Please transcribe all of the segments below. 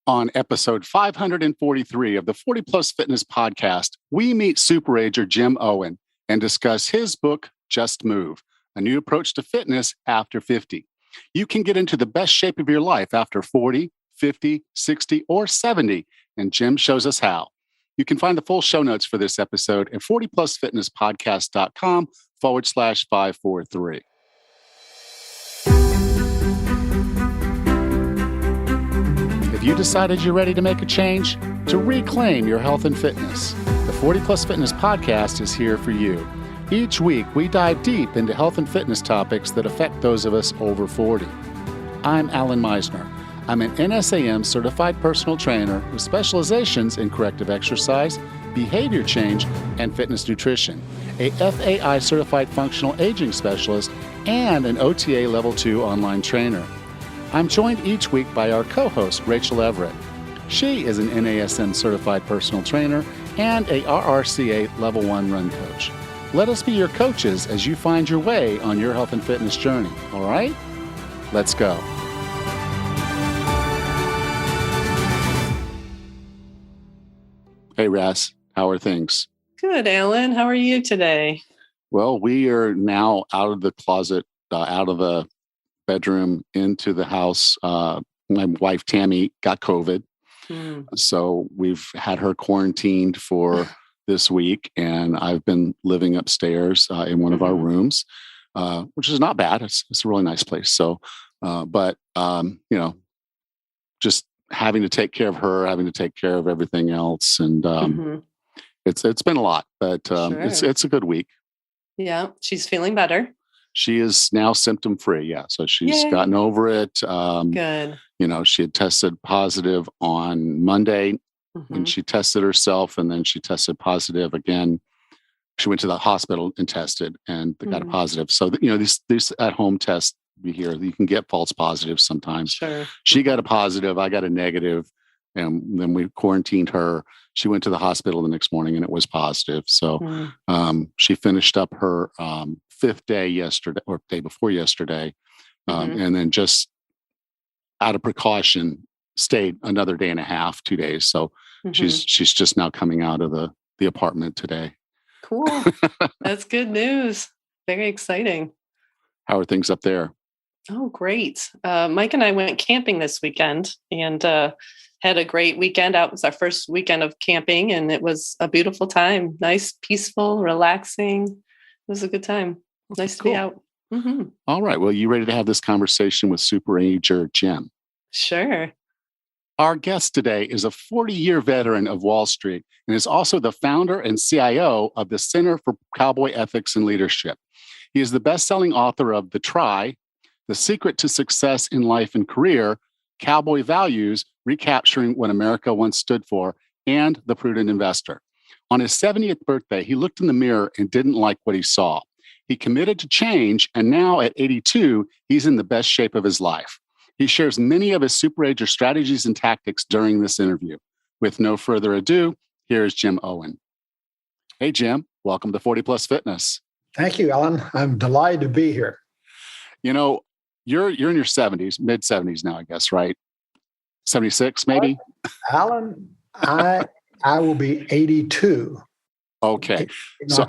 On episode 543 of the 40 Plus Fitness podcast, we meet superager Jim Owen and discuss his book, Just Move, a new approach to fitness after 50. You can get into the best shape of your life after 40, 50, 60, or 70, and Jim shows us how. You can find the full show notes for this episode at 40plusfitnesspodcast.com/543. If you decided you're ready to make a change, to reclaim your health and fitness, the 40 Plus Fitness podcast is here for you. Each week, we dive deep into health and fitness topics that affect those of us over 40. I'm Alan Meisner. I'm an NSAM certified personal trainer with specializations in corrective exercise, behavior change, and fitness nutrition, a FAI certified functional aging specialist, and an OTA Level 2 online trainer. I'm joined each week by our co-host, Rachel Everett. She is an NASM certified personal trainer and a RRCA Level 1 run coach. Let us be your coaches as you find your way on your health and fitness journey, all right? Let's go. Hey, Ras, how are things? Good, Alan. How are you today? Well, we are now out of the closet, out of the bedroom into the house. My wife, Tammy, got COVID. So we've had her quarantined for this week, and I've been living upstairs in one of our rooms, which is not bad. It's a really nice place. So, just having to take care of her, having to take care of everything else. And it's been a lot, but Sure. it's a good week. Yeah, she's feeling better. She is now symptom free. Yeah. So she's Yay. gotten over it. Good. She had tested positive on Monday when she tested herself, and then she tested positive again. She went to the hospital and tested and got a positive. So, these at-home tests we hear, you can get false positives sometimes. Sure. She got a positive, I got a negative, and then we quarantined her. She went to the hospital the next morning and it was positive. So she finished up her fifth day yesterday, or day before yesterday, and then just out of precaution stayed another day and a half, 2 days. So she's just now coming out of the apartment today. Cool. That's good news. Very exciting. How are things up there? Oh, great. Mike and I went camping this weekend and had a great weekend out. It was our first weekend of camping, and it was a beautiful time. Nice, peaceful, relaxing. It was a good time. Nice to be out. All right. Well, you ready to have this conversation with superager Jim? Sure. Our guest today is a 40-year veteran of Wall Street and is also the founder and CIO of the Center for Cowboy Ethics and Leadership. He is the best-selling author of The Try, The Secret to Success in Life and Career, Cowboy Values, Recapturing What America Once Stood For, and The Prudent Investor. On his 70th birthday, he looked in the mirror and didn't like what he saw. He committed to change, and now at 82, he's in the best shape of his life. He shares many of his superager strategies and tactics during this interview. With no further ado, here's Jim Owen. Hey, Jim, welcome to 40 Plus Fitness. Thank you, Alan. I'm delighted to be here. You're in your 70s, mid 70s now, I guess, right? 76, maybe? Alan, I will be 82. Okay. So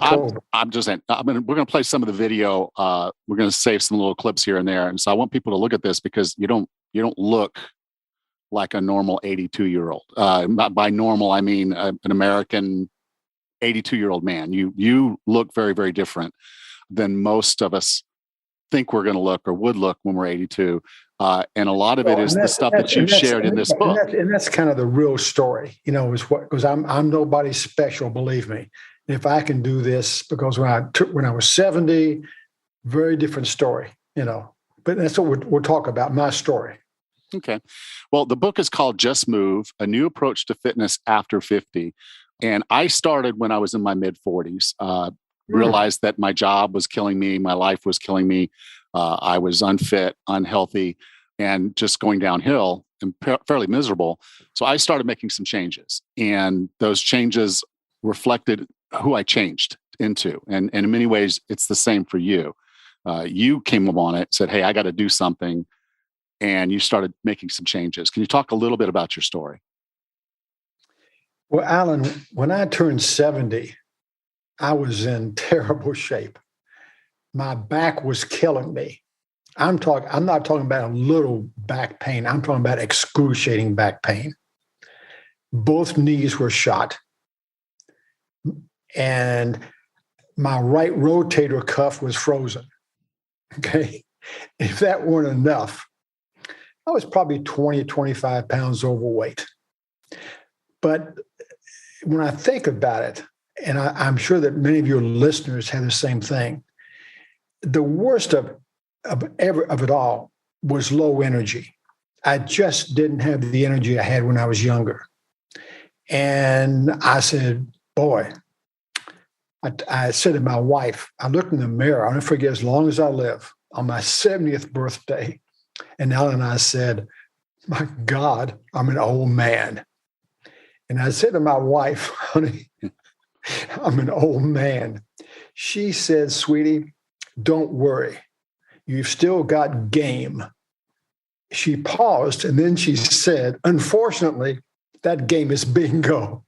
I'm just saying, we're going to play some of the video. We're going to save some little clips here and there. And so I want people to look at this because you don't look like a normal 82-year-old. By normal, I mean an American 82-year-old man. You look very, very different than most of us think we're going to look or would look when we're 82. And a lot of it is the stuff that you've shared in this book. And that's kind of the real story, because I'm nobody special, believe me. If I can do this, because when I was 70, very different story, But that's what we'll talk about, my story. Okay. Well, the book is called Just Move, A New Approach to Fitness After 50. And I started when I was in my mid-40s. Realized that my job was killing me. My life was killing me. I was unfit, unhealthy, and just going downhill and fairly miserable. So I started making some changes. And those changes reflected who I changed into. And in many ways, it's the same for you. You came upon it, said, hey, I got to do something. and you started making some changes. Can you talk a little bit about your story? Well, Alan, when I turned 70, I was in terrible shape. My back was killing me. I'm not talking about a little back pain. I'm talking about excruciating back pain. Both knees were shot. And my right rotator cuff was frozen. Okay. If that weren't enough, I was probably 20, 25 pounds overweight. But when I think about it, and I'm sure that many of your listeners have the same thing, the worst of it all was low energy. I just didn't have the energy I had when I was younger. And I said, boy, I said to my wife, I looked in the mirror, I'll never forget as long as I live, on my 70th birthday. And Ellen and I said, my God, I'm an old man. And I said to my wife, honey, I'm an old man. She said, sweetie, don't worry. You've still got game. She paused and then she said, unfortunately, that game is bingo.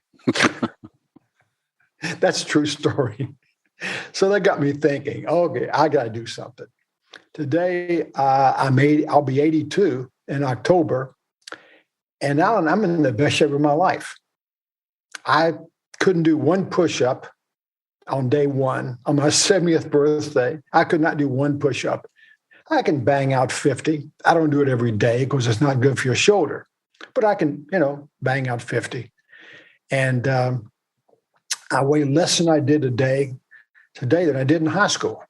That's a true story. So that got me thinking, okay, I got to do something. Today, I'll be 82 in October. And now I'm in the best shape of my life. I couldn't do one push-up on day one. On my 70th birthday, I could not do one push-up. I can bang out 50. I don't do it every day because it's not good for your shoulder. But I can, bang out 50. And I weigh less than I did today than I did in high school.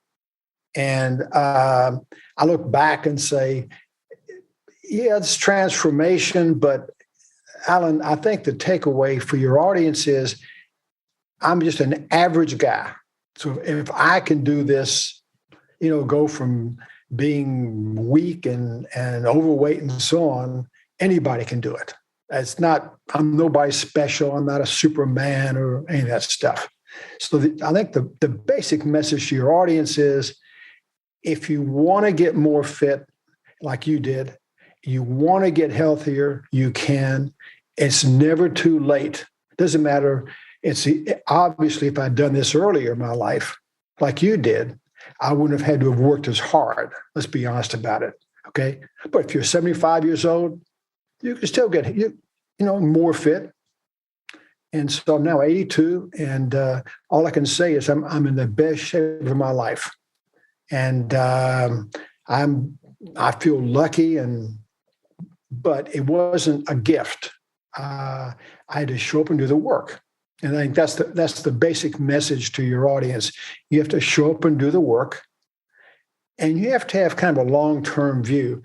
And I look back and say, yeah, it's transformation, but Alan, I think the takeaway for your audience is I'm just an average guy. So if I can do this, go from being weak and overweight and so on, anybody can do it. I'm nobody special. I'm not a Superman or any of that stuff. So I think the basic message to your audience is, if you want to get more fit like you did, you want to get healthier, you can. It's never too late. It doesn't matter. Obviously, if I'd done this earlier in my life, like you did, I wouldn't have had to have worked as hard. Let's be honest about it. Okay. But if you're 75 years old, you can still get, more fit. And so I'm now 82, and all I can say is I'm in the best shape of my life. And I feel lucky, but it wasn't a gift. I had to show up and do the work. And I think that's the basic message to your audience. You have to show up and do the work, and you have to have kind of a long-term view.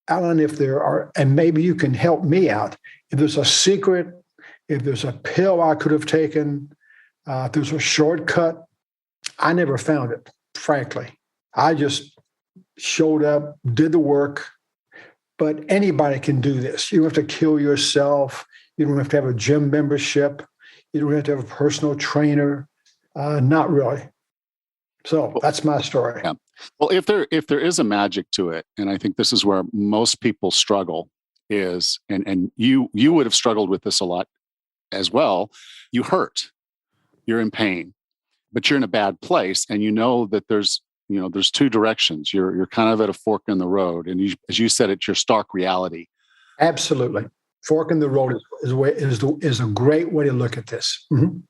Alan, if there are, and maybe you can help me out, if there's a secret, if there's a pill I could have taken, if there's a shortcut, I never found it, frankly. I just showed up, did the work, but anybody can do this. You don't have to kill yourself. You don't have to have a gym membership. You don't have to have a personal trainer. Not really. So that's my story. Yeah. Well, if there is a magic to it, and I think this is where most people struggle is, and you would have struggled with this a lot as well. You hurt, you're in pain, but you're in a bad place, and you know that there's two directions. You're kind of at a fork in the road, and as you said, it's your stark reality. Absolutely, fork in the road is a great way to look at this. Mm-hmm.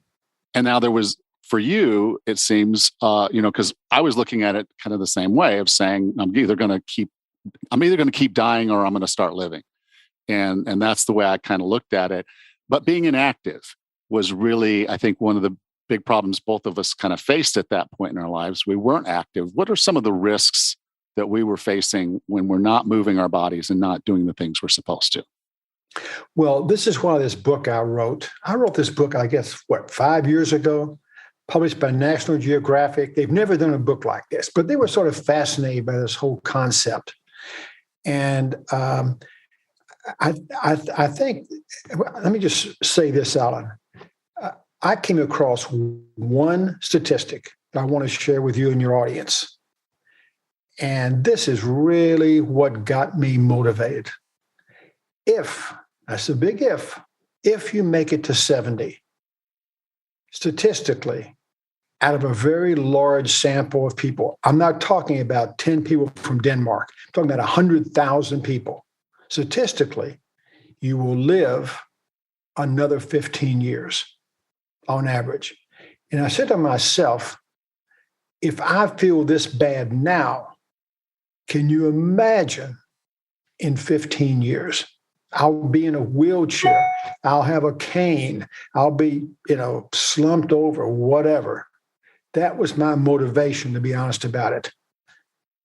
And now there was. For you, it seems, because I was looking at it kind of the same way of saying, I'm either going to keep dying or I'm going to start living. And that's the way I kind of looked at it. But being inactive was really, I think, one of the big problems both of us kind of faced at that point in our lives. We weren't active. What are some of the risks that we were facing when we're not moving our bodies and not doing the things we're supposed to? Well, this is why this book I wrote. I wrote this book, I guess, 5 years ago? Published by National Geographic. They've never done a book like this, but they were sort of fascinated by this whole concept. And I think, let me just say this, Alan. I came across one statistic that I want to share with you and your audience. And this is really what got me motivated. That's a big if you make it to 70, statistically, out of a very large sample of people, I'm not talking about 10 people from Denmark, I'm talking about 100,000 people. Statistically, you will live another 15 years on average. And I said to myself, if I feel this bad now, can you imagine in 15 years? I'll be in a wheelchair. I'll have a cane. I'll be, slumped over, whatever. That was my motivation, to be honest about it.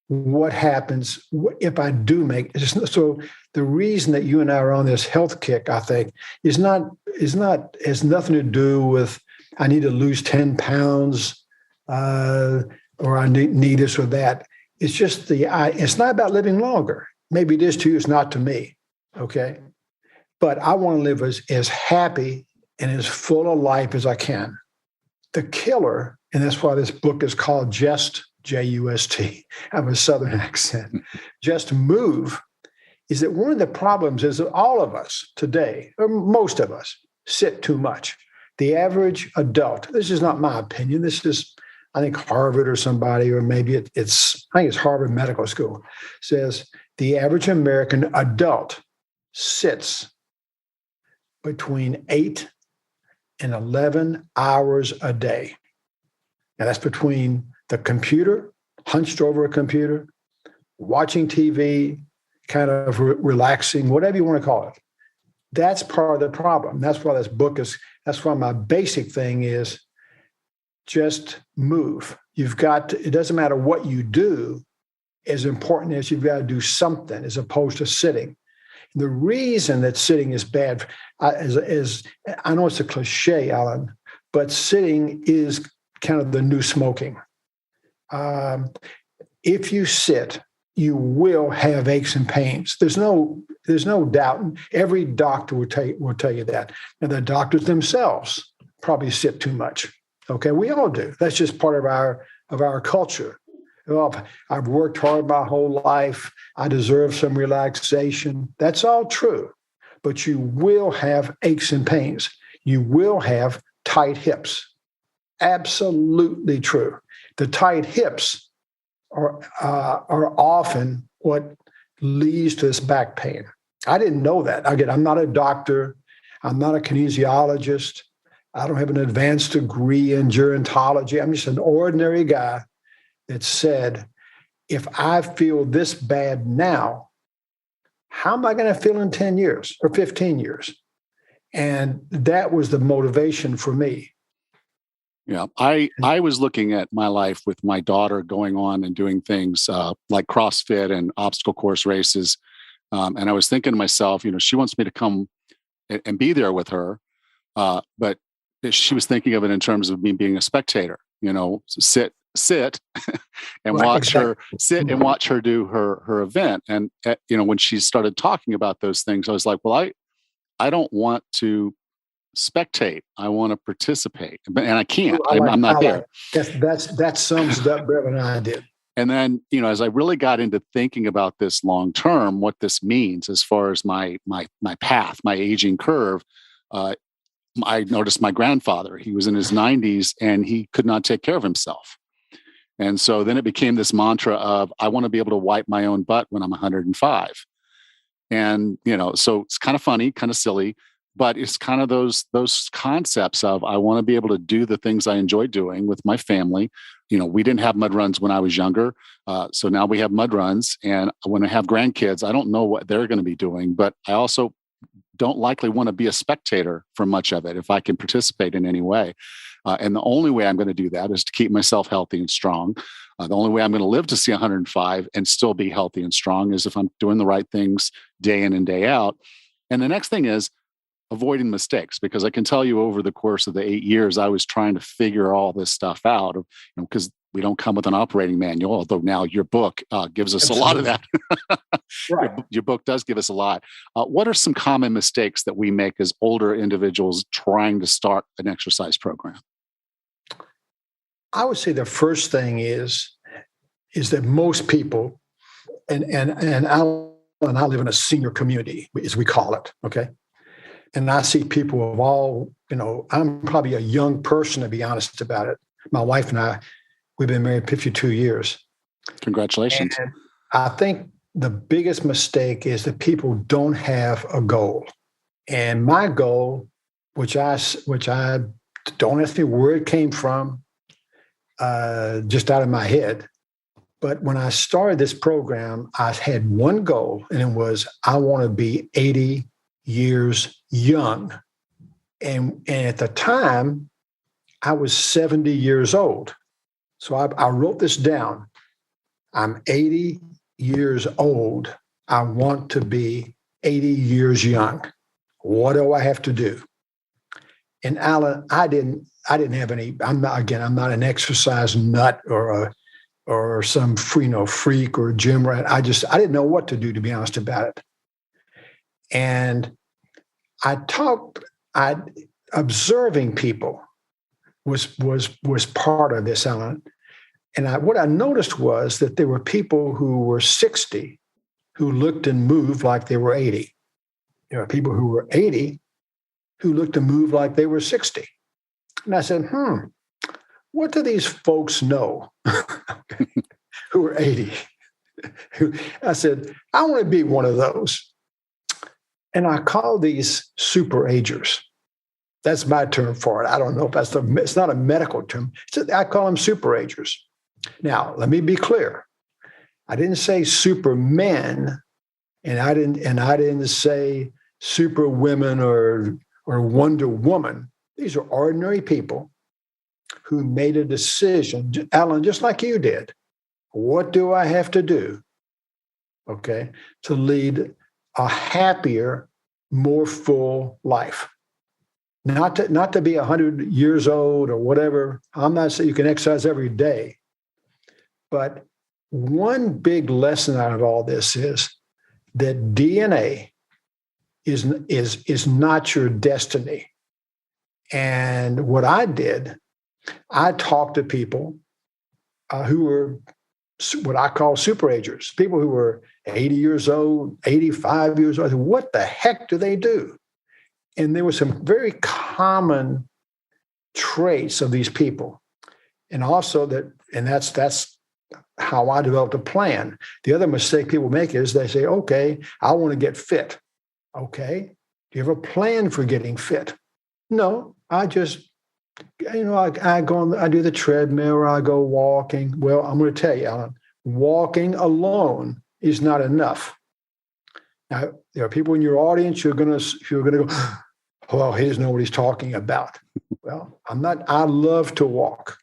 What happens if I do make it? So the reason that you and I are on this health kick, I think, has nothing to do with I need to lose 10 pounds or I need this or that. It's just it's not about living longer. Maybe it is to you, it's not to me. Okay. But I want to live as happy and as full of life as I can. The killer, and that's why this book is called Just, J-U-S-T. I have a Southern accent. Just Move, is that one of the problems is that all of us today, or most of us, sit too much. The average adult, this is not my opinion. This is, I think, Harvard or somebody, or maybe I think it's Harvard Medical School, says the average American adult sits between 8 and 11 hours a day. Now that's between the computer, hunched over a computer, watching TV, kind of relaxing, whatever you want to call it. That's part of the problem. That's why that's why my basic thing is just move. It doesn't matter what you do, as important as you've got to do something as opposed to sitting. The reason that sitting is bad, is I know it's a cliche, Alan, but sitting is kind of the new smoking. If you sit, you will have aches and pains. There's no doubt. Every doctor will tell you that. And the doctors themselves probably sit too much. Okay, we all do. That's just part of our culture. Well, I've worked hard my whole life. I deserve some relaxation. That's all true. But you will have aches and pains. You will have tight hips. Absolutely true. The tight hips are often what leads to this back pain. I didn't know that. Again, I'm not a doctor. I'm not a kinesiologist. I don't have an advanced degree in gerontology. I'm just an ordinary guy that said, if I feel this bad now, how am I going to feel in 10 years or 15 years? And that was the motivation for me. Yeah, I was looking at my life with my daughter going on and doing things like CrossFit and obstacle course races. And I was thinking to myself, she wants me to come and be there with her. But she was thinking of it in terms of me being a spectator, sit and watch her sit and watch her do her event. And, when she started talking about those things, I was like, well, I don't want to spectate. I want to participate, and I can't. I'm not there. That sums it up better than I did. And then, as I really got into thinking about this long term, what this means as far as my path, my aging curve, I noticed my grandfather. He was in his 90s and he could not take care of himself. And so then it became this mantra of, I want to be able to wipe my own butt when I'm 105. And, so it's kind of funny, kind of silly, but it's kind of those concepts of, I want to be able to do the things I enjoy doing with my family. We didn't have mud runs when I was younger. So now we have mud runs. And when I have grandkids, I don't know what they're going to be doing, but I also don't likely want to be a spectator for much of it if I can participate in any way. And the only way I'm going to do that is to keep myself healthy and strong. The only way I'm going to live to see 105 and still be healthy and strong is if I'm doing the right things day in and day out. And the next thing is avoiding mistakes, because I can tell you over the course of the 8 years, I was trying to figure all this stuff out, because we don't come with an operating manual, although now your book gives us a lot of that. Right. Your book does give us a lot. What are some common mistakes that we make as older individuals trying to start an exercise program? I would say the first thing is is that most people, and Alan and I live in a senior community, as we call it, okay? And I see people of all, I'm probably a young person, to be honest about it. My wife and I, we've been married 52 years. Congratulations. And I think the biggest mistake is that people don't have a goal. And my goal, which I don't ask me where it came from, just out of my head. But when I started this program, I had one goal, and it was I want to be 80 years young. And at the time, I was 70 years old. So I wrote this down. I'm 80 years old. I want to be 80 years young. What do I have to do? And Alan, I didn't have any. I'm not an exercise nut or some freak or gym rat. I didn't know what to do, to be honest about it. And observing people was part of this, Alan. And what I noticed was that there were people who were 60 who looked and moved like they were 80. There were people who were 80 who looked and moved like they were 60. And I said, what do these folks know who are 80? I said, I want to be one of those. And I call these super-agers. That's my term for it. I don't know if it's not a medical term. I call them super-agers. Now, let me be clear. I didn't say supermen, and I didn't say superwomen or Wonder Woman. These are ordinary people who made a decision, Alan, just like you did. What do I have to do, okay, to lead a happier, more full life? Not to be 100 years old or whatever. I'm not saying you can exercise every day. But one big lesson out of all this is that DNA is not your destiny. And what I did, I talked to people who were what I call super-agers, people who were 80 years old, 85 years old. What the heck do they do? And there were some very common traits of these people. And also that's how I developed a plan. The other mistake people make is they say, okay, I want to get fit. Okay, do you have a plan for getting fit? No, I just, I do the treadmill or I go walking. Well, I'm going to tell you, Alan, walking alone is not enough. Now, there are people in your audience who are going to go, well, he doesn't know what he's talking about. Well, I love to walk.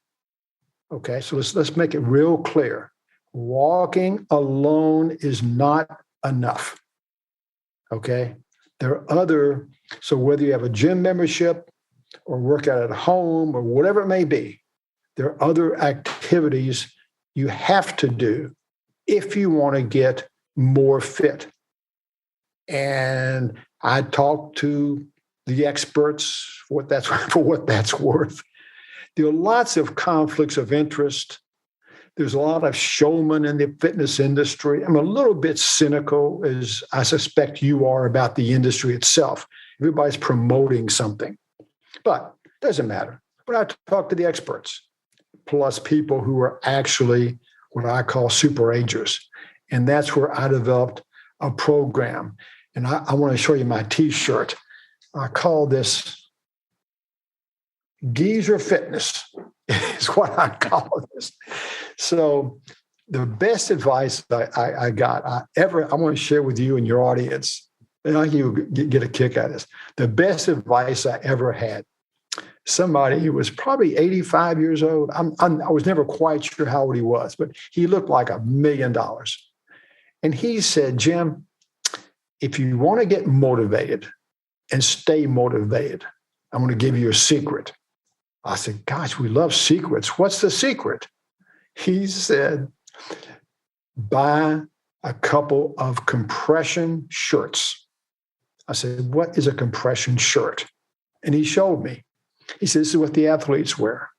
Okay, so let's make it real clear. Walking alone is not enough. Okay, so whether you have a gym membership or work out at home or whatever it may be, there are other activities you have to do if you want to get more fit. And I talked to the experts for what that's worth. There are lots of conflicts of interest. There's a lot of showmen in the fitness industry. I'm a little bit cynical, as I suspect you are, about the industry itself. Everybody's promoting something. But it doesn't matter. But I talk to the experts, plus people who are actually what I call super-agers. And that's where I developed a program. And I want to show you my T-shirt. I call this Geezer Fitness is what I call this. So the best advice I got, I want to share with you and your audience, and I think you'll get a kick out of this. The best advice I ever had, somebody who was probably 85 years old. I was never quite sure how old he was, but he looked like $1 million. And he said, Jim, if you want to get motivated and stay motivated, I'm going to give you a secret. I said, gosh, we love secrets. What's the secret? He said, buy a couple of compression shirts. I said, what is a compression shirt? And he showed me. He said, this is what the athletes wear.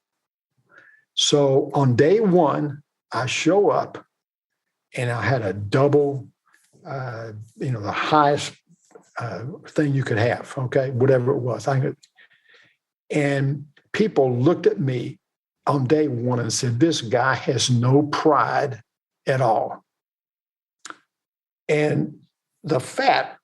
So on day one, I show up and I had a double, the highest thing you could have, okay, whatever it was. And people looked at me on day one and said, this guy has no pride at all. And the fat,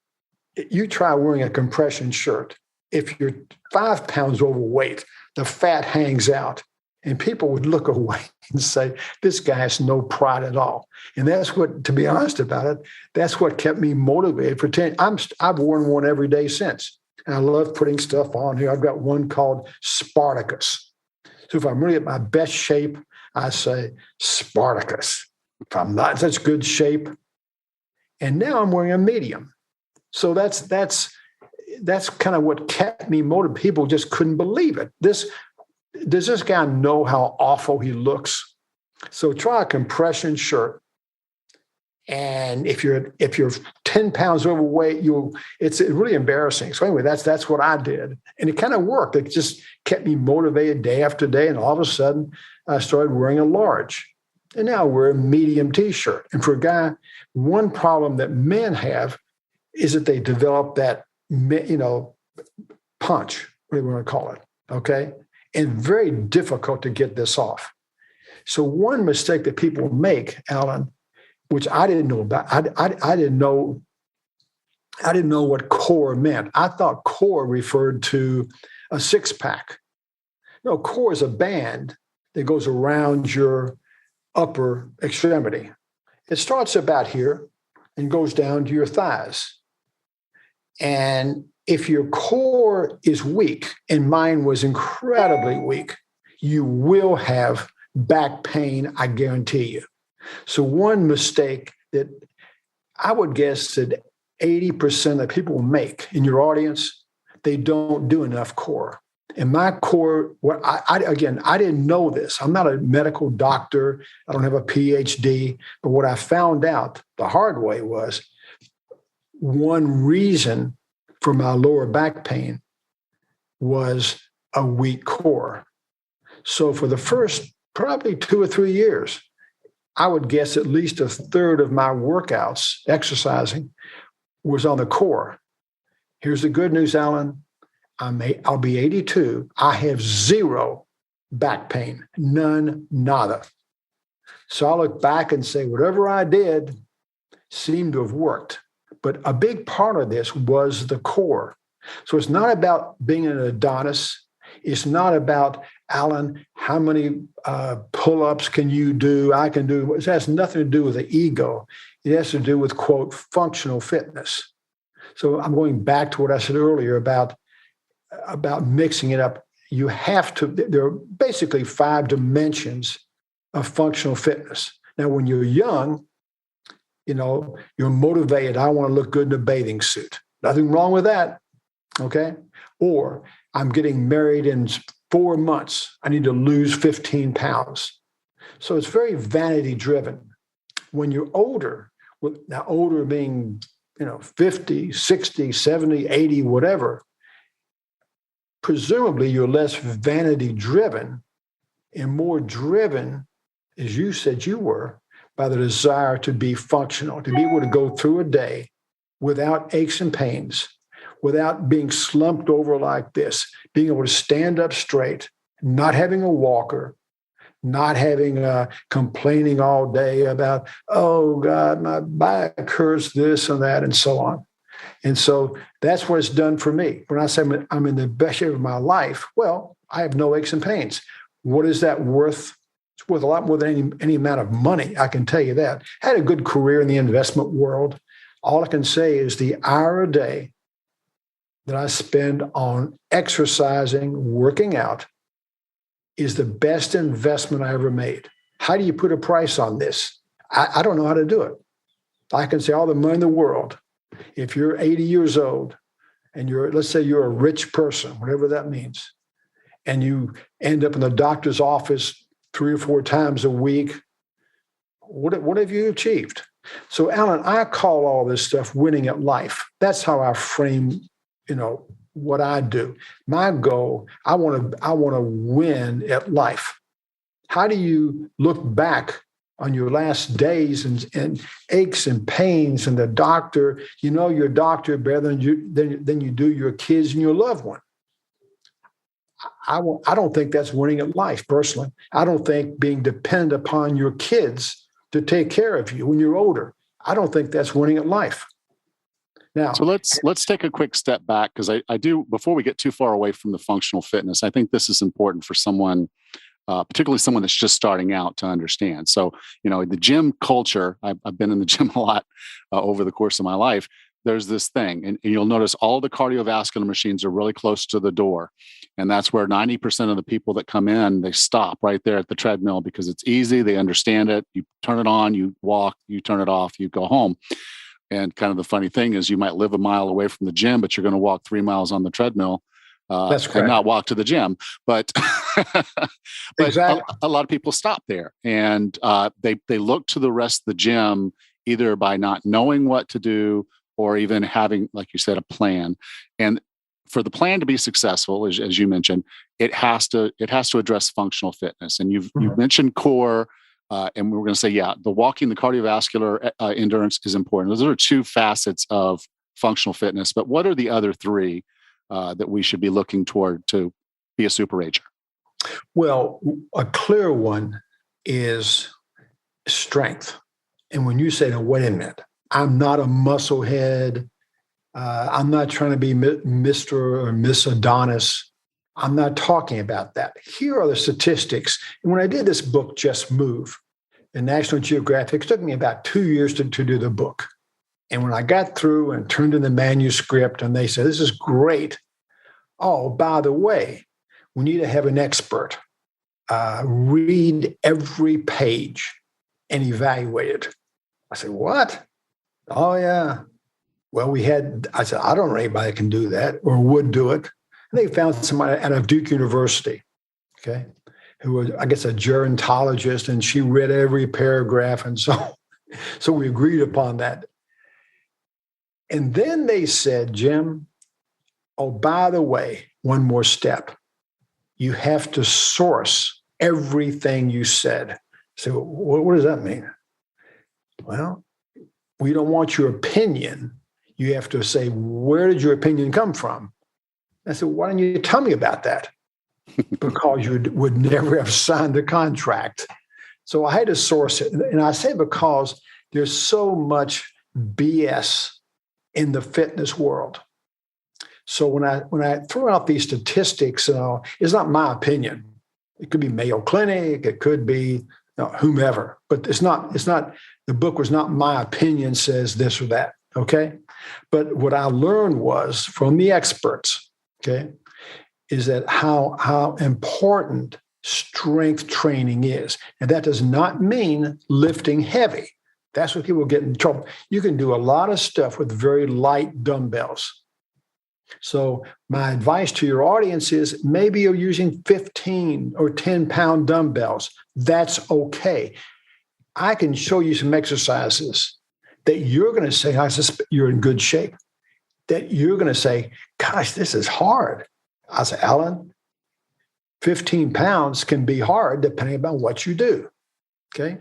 you try wearing a compression shirt. If you're 5 pounds overweight, the fat hangs out. And people would look away and say, this guy has no pride at all. And that's what, to be honest about it, that's what kept me motivated for 10. I've worn one every day since. And I love putting stuff on here. I've got one called Spartacus. So if I'm really at my best shape, I say Spartacus. If I'm not in such good shape, and now I'm wearing a medium. So that's kind of what kept me motivated. People just couldn't believe it. Does this guy know how awful he looks? So try a compression shirt. And if you're 10 pounds overweight, it's really embarrassing. So anyway, that's what I did. And it kind of worked. It just kept me motivated day after day. And all of a sudden, I started wearing a large. And now I wear a medium T-shirt. And for a guy, one problem that men have is that they develop that, punch, what do you want to call it, okay? And very difficult to get this off. So one mistake that people make, Alan, which I didn't know about, I didn't know what core meant. I thought core referred to a six-pack. No, core is a band that goes around your upper extremity. It starts about here and goes down to your thighs. And if your core is weak, and mine was incredibly weak, you will have back pain, I guarantee you. So one mistake that I would guess that 80% of people make in your audience, they don't do enough core. And my core, I didn't know this. I'm not a medical doctor. I don't have a PhD. But what I found out the hard way was one reason for my lower back pain was a weak core. So for the first probably 2 or 3 years, I would guess at least a third of my workouts, exercising, was on the core. Here's the good news, Alan. I'll be 82. I have zero back pain, none, nada. So I look back and say, whatever I did seemed to have worked. But a big part of this was the core. So it's not about being an Adonis. It's not about, Alan, how many pull-ups can you do? I can do. It has nothing to do with the ego. It has to do with, quote, functional fitness. So I'm going back to what I said earlier about mixing it up. You have to, there are basically 5 dimensions of functional fitness. Now, when you're young, you're motivated. I want to look good in a bathing suit. Nothing wrong with that, okay? Or I'm getting married in 4 months. I need to lose 15 pounds. So it's very vanity driven. When you're older, now older being, 50, 60, 70, 80, whatever, presumably you're less vanity driven and more driven, as you said you were, by the desire to be functional, to be able to go through a day without aches and pains, without being slumped over like this, being able to stand up straight, not having a walker, not having complaining all day about, oh God, my back hurts, this and that, and so on. And so that's what it's done for me. When I say I'm in the best shape of my life, well, I have no aches and pains. What is that worth? It's worth a lot more than any amount of money, I can tell you that. I had a good career in the investment world. All I can say is the hour a day that I spend on exercising, working out, is the best investment I ever made. How do you put a price on this? I don't know how to do it. I can say all the money in the world. If you're 80 years old and let's say you're a rich person, whatever that means, and you end up in the doctor's office 3 or 4 times a week, what have you achieved? So, Alan, I call all this stuff winning at life. That's how I frame, what I do. My goal, I want to win at life. How do you look back on your last days and aches and pains, and the doctor, you know your doctor better than you do your kids and your loved one. I don't think that's winning at life, personally. I don't think being dependent upon your kids to take care of you when you're older, I don't think that's winning at life. Now, so let's take a quick step back, because I do, before we get too far away from the functional fitness, I think this is important for someone, particularly someone that's just starting out, to understand. So, the gym culture, I've been in the gym a lot over the course of my life. There's this thing, and you'll notice all the cardiovascular machines are really close to the door. And that's where 90% of the people that come in, they stop right there at the treadmill because it's easy. They understand it. You turn it on, you walk, you turn it off, you go home. And kind of the funny thing is you might live a mile away from the gym, but you're going to walk 3 miles on the treadmill that's correct. and not walk to the gym. But, exactly. a lot of people stop there, and they look to the rest of the gym either by not knowing what to do or even having, like you said, a plan. And for the plan to be successful, as you mentioned, it has to address functional fitness. And you've mentioned core. And we're going to say, the walking, the cardiovascular endurance is important. Those are two facets of functional fitness. But what are the other three that we should be looking toward to be a superager? Well, a clear one is strength. And when you say, "No, wait a minute, I'm not a muscle head. I'm not trying to be Mr. or Miss Adonis. I'm not talking about that. Here are the statistics." And when I did this book, Just Move, in National Geographic, it took me about 2 years to do the book. And when I got through and turned in the manuscript, and they said, "This is great. Oh, by the way, we need to have an expert read every page and evaluate it." I said, "What?" "Oh, yeah. Well, I said, "I don't know anybody that can do that or would do it." And they found somebody out of Duke University, okay, who was, I guess, a gerontologist, and she read every paragraph. And so we agreed upon that. And then they said, "Jim, oh, by the way, one more step. You have to source everything you said." So what does that mean? "Well, we don't want your opinion. You have to say, where did your opinion come from?" I said, "Why don't you tell me about that?" "Because you would never have signed the contract." So I had to source it. And I say because there's so much BS in the fitness world. So when I throw out these statistics, it's not my opinion. It could be Mayo Clinic. It could be whomever. But it's not. The book was not my opinion says this or that. Okay. But what I learned was from the experts, okay, is that how important strength training is. And that does not mean lifting heavy. That's where people get in trouble. You can do a lot of stuff with very light dumbbells. So my advice to your audience is maybe you're using 15 or 10-pound dumbbells. That's okay. I can show you some exercises that you're going to say, "I suspect you're in good shape," that you're going to say, "Gosh, this is hard." I say, "Alan, 15 pounds can be hard depending upon what you do." Okay.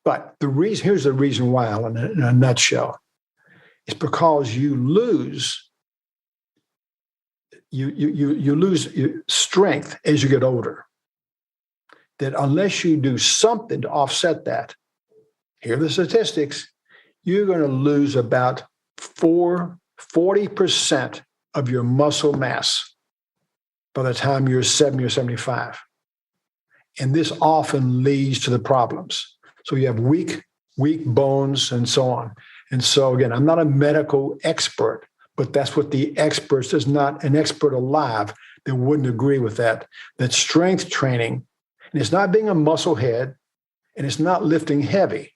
But here's the reason why, Alan, in a nutshell. It's because you lose your strength as you get older. That unless you do something to offset that, here are the statistics, you're going to lose about 40% of your muscle mass by the time you're 70 or 75. And this often leads to the problems. So you have weak bones and so on. And so again, I'm not a medical expert, but that's what the experts, there's not an expert alive that wouldn't agree with that strength training, and it's not being a muscle head, and it's not lifting heavy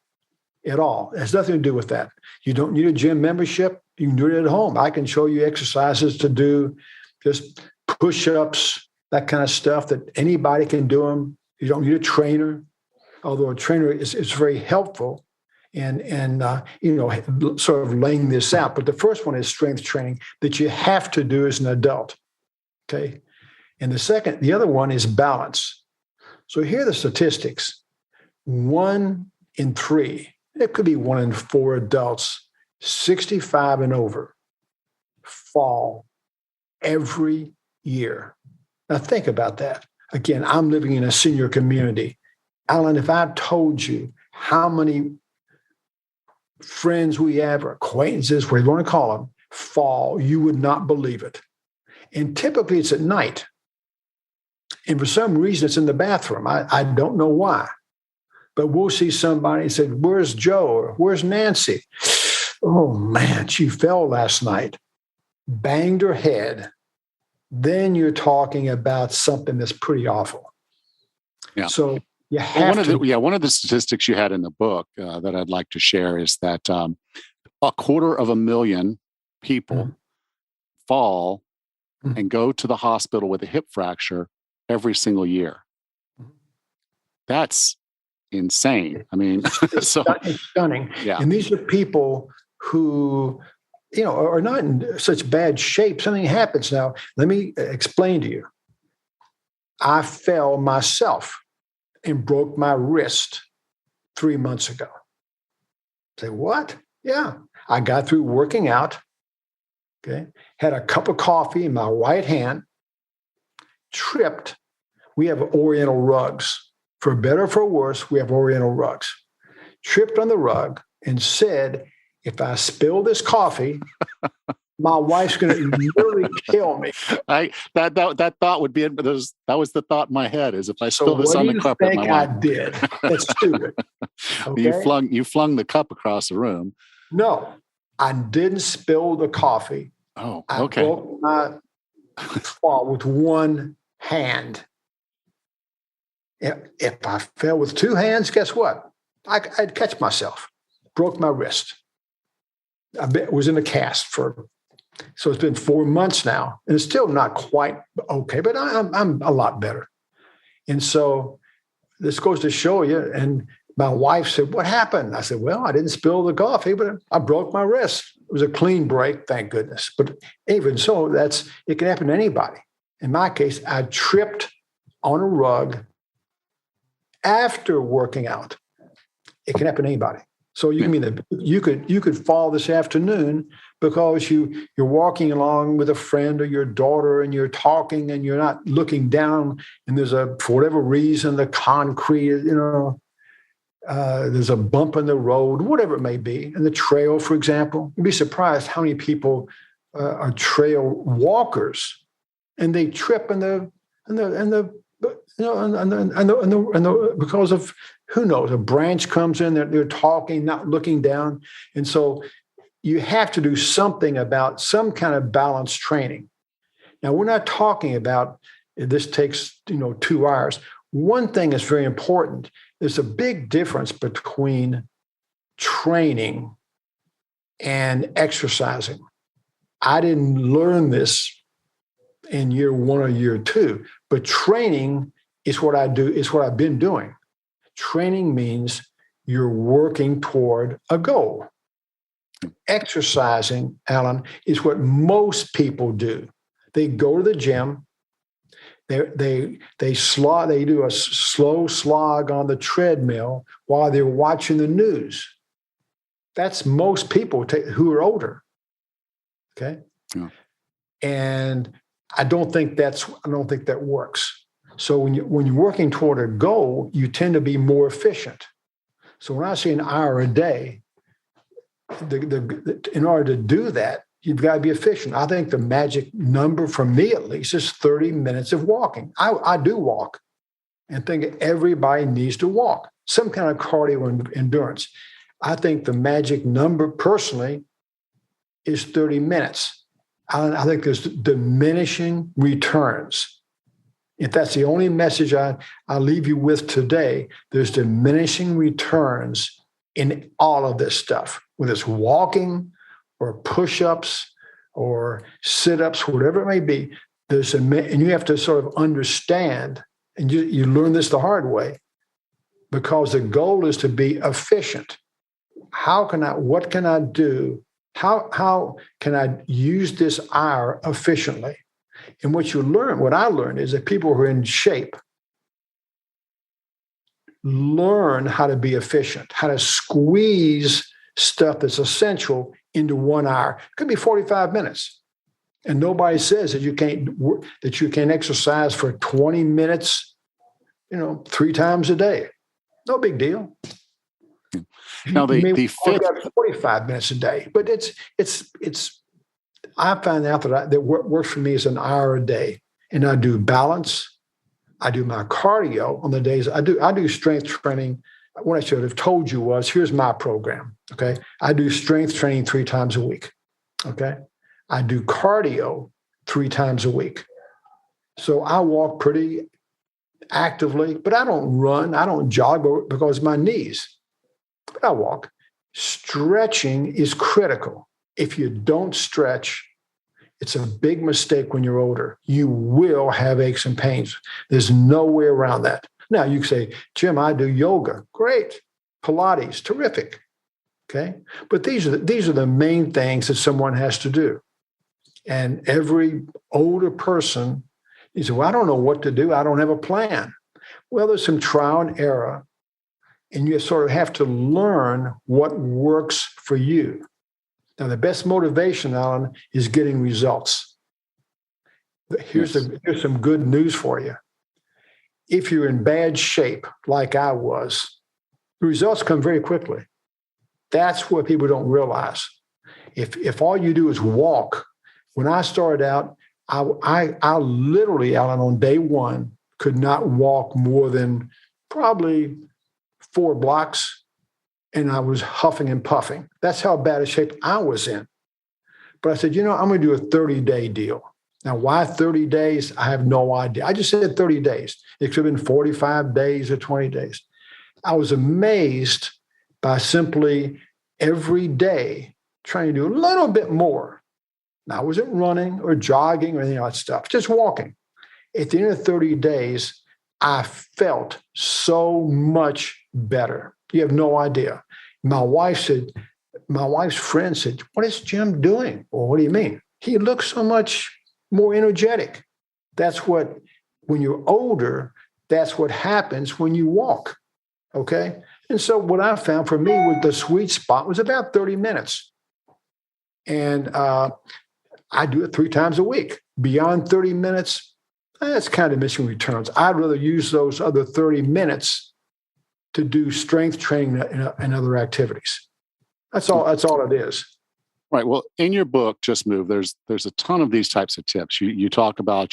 at all. It has nothing to do with that. You don't need a gym membership. You can do it at home. I can show you exercises to do, just push-ups, that kind of stuff that anybody can do them. You don't need a trainer, although a trainer is very helpful in sort of laying this out. But the first one is strength training that you have to do as an adult, okay? And the other one is balance. So here are the statistics. 1 in 3, it could be 1 in 4 adults, 65 and over, fall every year. Now think about that. Again, I'm living in a senior community. Alan, if I told you how many friends we have or acquaintances, whatever you want to call them, fall, you would not believe it. And typically it's at night. And for some reason, it's in the bathroom. I don't know why. But we'll see somebody and say, where's Joe? Or where's Nancy? Oh, man, she fell last night, banged her head. Then you're talking about something that's pretty awful. Yeah. So you have one of the statistics you had in the book that I'd like to share is that 250,000 people fall and go to the hospital with a hip fracture every single year. That's insane. I mean, it's stunning. Yeah. And these are people who, are not in such bad shape. Something happens. Now, let me explain to you. I fell myself and broke my wrist 3 months ago. Say, what? Yeah. I got through working out. Okay. Had a cup of coffee in my right hand, tripped. We have Oriental rugs. For better or for worse, we have Oriental rugs. Tripped on the rug and said, if I spill this coffee, my wife's going to literally kill me. That thought would be that was the thought in my head is if I spill this on the carpet, my wife. I did. That's stupid. Okay? You flung the cup across the room. No, I didn't spill the coffee. Oh, I okay. broke my fall with one hand. If I fell with two hands, guess what? I'd catch myself. Broke my wrist. I was in a cast so it's been 4 months now, and it's still not quite okay, but I'm a lot better. And so this goes to show you. And my wife said, "What happened?" I said, "Well, I didn't spill the coffee, but I broke my wrist. It was a clean break, thank goodness." But even so, it can happen to anybody. In my case, I tripped on a rug after working out. It can happen to anybody. So you mean that you could fall this afternoon because you're walking along with a friend or your daughter and you're talking and you're not looking down and there's for whatever reason, the concrete, there's a bump in the road, whatever it may be, and the trail, for example. You'd be surprised how many people are trail walkers and they trip because of, who knows, a branch comes in, they're talking, not looking down. And so you have to do something about some kind of balance training. Now, we're not talking about this takes 2 hours. One thing is very important. There's a big difference between training and exercising. I didn't learn this in year 1 or year 2, but training is what I do, is what I've been doing. Training means you're working toward a goal. Exercising, Alan, is what most people do. They go to the gym. They do a slow slog on the treadmill while they're watching the news. That's most people who are older. Okay, yeah. And I don't think that works. So when you're working toward a goal, you tend to be more efficient. So when I say an hour a day, in order to do that, you've got to be efficient. I think the magic number for me, at least, is 30 minutes of walking. I do walk and think everybody needs to walk, some kind of cardio endurance. I think the magic number personally is 30 minutes. I think there's diminishing returns. If that's the only message I leave you with today, there's diminishing returns in all of this stuff, whether it's walking or push-ups or sit-ups, whatever it may be. And you have to sort of understand, and you learn this the hard way, because the goal is to be efficient. What can I do? How can I use this hour efficiently? And what I learned is that people who are in shape learn how to be efficient, how to squeeze stuff that's essential into 1 hour. It could be 45 minutes. And nobody says that you can't exercise for 20 minutes, 3 times a day. No big deal. Now the fifth 45 minutes a day, but I find out that what works for me is an hour a day, and I do balance. I do my cardio on the days I do strength training. What I should have told you was, here's my program. Okay. I do strength training 3 times a week. Okay. I do cardio 3 times a week. So I walk pretty actively, but I don't run. I don't jog because of my knees. But I walk. Stretching is critical. If you don't stretch, it's a big mistake when you're older. You will have aches and pains. There's no way around that. Now, you say, Jim, I do yoga. Great. Pilates, terrific. Okay. But these are the main things that someone has to do. And every older person, you say, well, I don't know what to do. I don't have a plan. Well, there's some trial and error, and you sort of have to learn what works for you. Now, the best motivation, Alan, is getting results. Here's some good news for you. If you're in bad shape, like I was, the results come very quickly. That's what people don't realize. If all you do is walk, when I started out, I literally, Alan, on day 1, could not walk more than probably 4 blocks, and I was huffing and puffing. That's how bad a shape I was in. But I said, I'm going to do a 30-day deal. Now, why 30 days? I have no idea. I just said 30 days. It could have been 45 days or 20 days. I was amazed by simply every day trying to do a little bit more. Now, I wasn't running or jogging or anything like that stuff, just walking. At the end of 30 days, I felt so much better. You have no idea. My wife's friend said, what is Jim doing? Well, what do you mean? He looks so much more energetic. When you're older, that's what happens when you walk. Okay. And so what I found for me with the sweet spot was about 30 minutes. And I do it 3 times a week. Beyond 30 minutes, that's kind of diminishing returns. I'd rather use those other 30 minutes to do strength training and other activities. That's all it is. Right. Well, in your book, Just Move, there's a ton of these types of tips. You talk about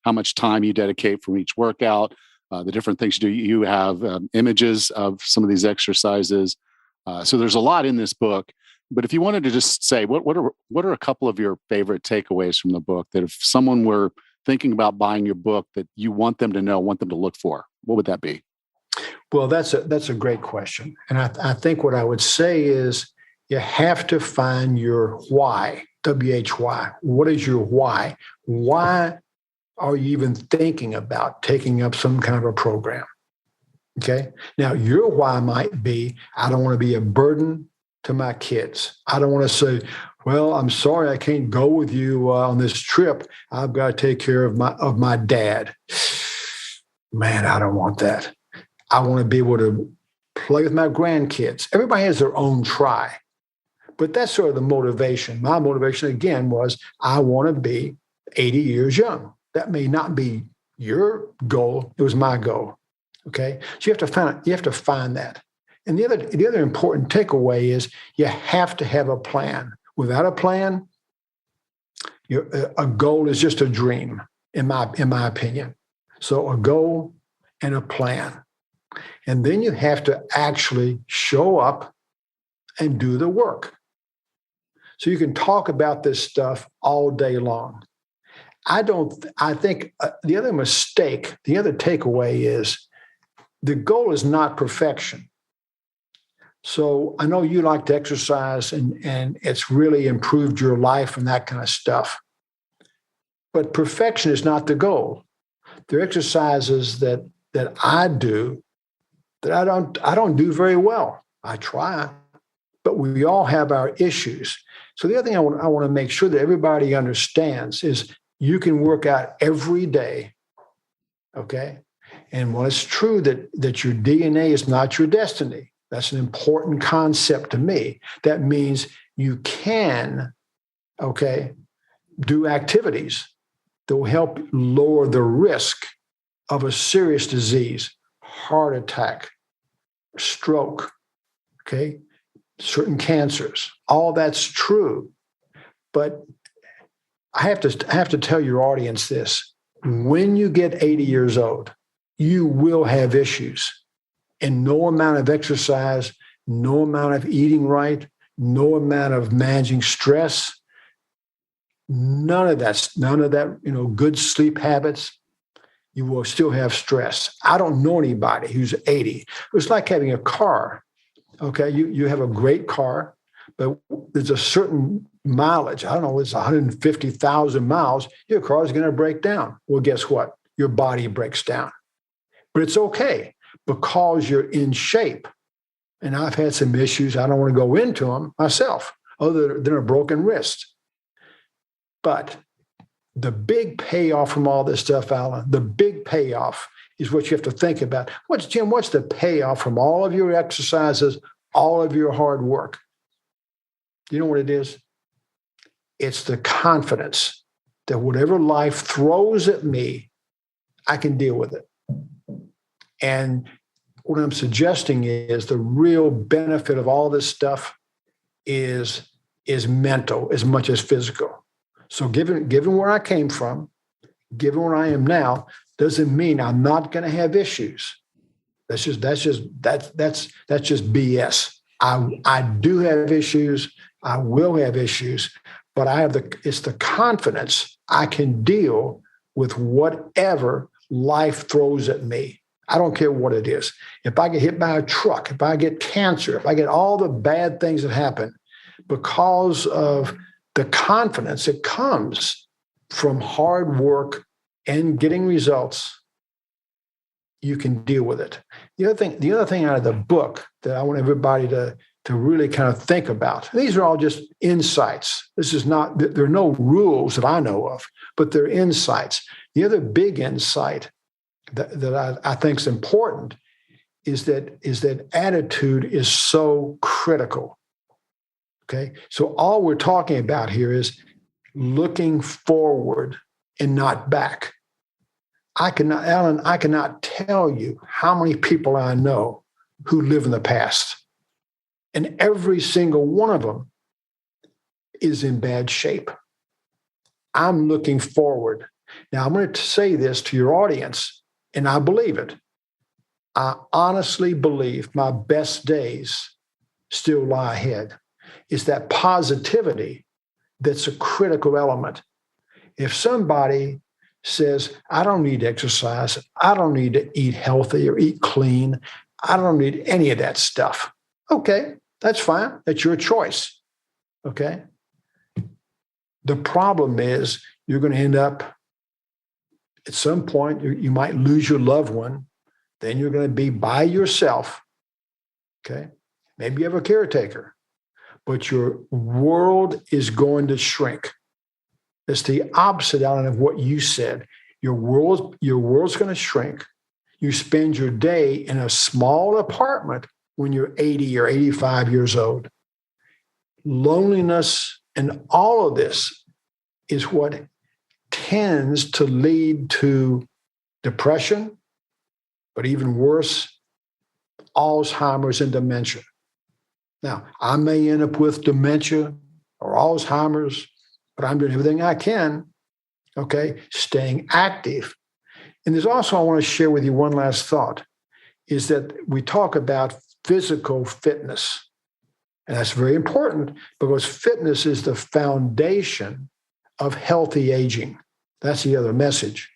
how much time you dedicate from each workout, the different things you do. You have images of some of these exercises. So there's a lot in this book. But if you wanted to just say, what are a couple of your favorite takeaways from the book that if someone were thinking about buying your book that you want them to know, want them to look for, what would that be? Well, that's a great question. And I think what I would say is you have to find your why, W-H-Y. What is your why? Why are you even thinking about taking up some kind of a program? Okay. Now, your why might be, I don't want to be a burden to my kids. I don't want to say, well, I'm sorry, I can't go with you on this trip. I've got to take care of my dad. Man, I don't want that. I want to be able to play with my grandkids. Everybody has their own try. But that's sort of the motivation. My motivation, again, was I want to be 80 years young. That may not be your goal. It was my goal. Okay? So you have to find that. And the other important takeaway is you have to have a plan. Without a plan, a goal is just a dream, in my opinion. So a goal and a plan. And then you have to actually show up and do the work. So you can talk about this stuff all day long. I think the other takeaway is the goal is not perfection. So I know you like to exercise and it's really improved your life and that kind of stuff. But perfection is not the goal. There are exercises that I do that I don't do very well. I try, but we all have our issues. So the other thing I want to make sure that everybody understands is you can work out every day, okay? And while it's true that your DNA is not your destiny, that's an important concept to me. That means you can, do activities that will help lower the risk of a serious disease, heart attack, stroke, certain cancers. All that's true. But I have to tell your audience this. When you get 80 years old, you will have issues. And no amount of exercise, no amount of eating right, no amount of managing stress, none of that, good sleep habits, you will still have stress. I don't know anybody who's 80. It's like having a car. You have a great car, but there's a certain mileage. I don't know, it's 150,000 miles. Your car is going to break down. Well, guess what? Your body breaks down. But it's okay because you're in shape. And I've had some issues. I don't want to go into them myself, other than a broken wrist. But the big payoff from all this stuff, Alan, the big payoff is what you have to think about. What's the payoff from all of your exercises, all of your hard work? You know what it is? It's the confidence that whatever life throws at me, I can deal with it. And what I'm suggesting is the real benefit of all this stuff is mental as much as physical. So given where I came from, given where I am now, doesn't mean I'm not going to have issues. That's just BS. I do have issues. I will have issues, but it's the confidence I can deal with whatever life throws at me. I don't care what it is. If I get hit by a truck, if I get cancer, if I get all the bad things that happen, because of the confidence that comes from hard work and getting results, you can deal with it. The other thing out of the book that I want everybody to really kind of think about, these are all just insights. There are no rules that I know of, but they're insights. The other big insight that I think is important is that attitude is so critical. So all we're talking about here is looking forward and not back. Alan, I cannot tell you how many people I know who live in the past. And every single one of them is in bad shape. I'm looking forward. Now, I'm going to say this to your audience, and I believe it. I honestly believe my best days still lie ahead. It's that positivity that's a critical element. If somebody says, I don't need exercise, I don't need to eat healthy or eat clean, I don't need any of that stuff. Okay, that's fine. That's your choice. Okay. The problem is you're going to end up at some point, you might lose your loved one. Then you're going to be by yourself. Okay. Maybe you have a caretaker, but your world is going to shrink. It's the opposite, Alan, of what you said. Your world's going to shrink. You spend your day in a small apartment when you're 80 or 85 years old. Loneliness and all of this is what tends to lead to depression, but even worse, Alzheimer's and dementia. Now, I may end up with dementia or Alzheimer's, but I'm doing everything I can, staying active. And there's also, I want to share with you one last thought, is that we talk about physical fitness. And that's very important because fitness is the foundation of healthy aging. That's the other message.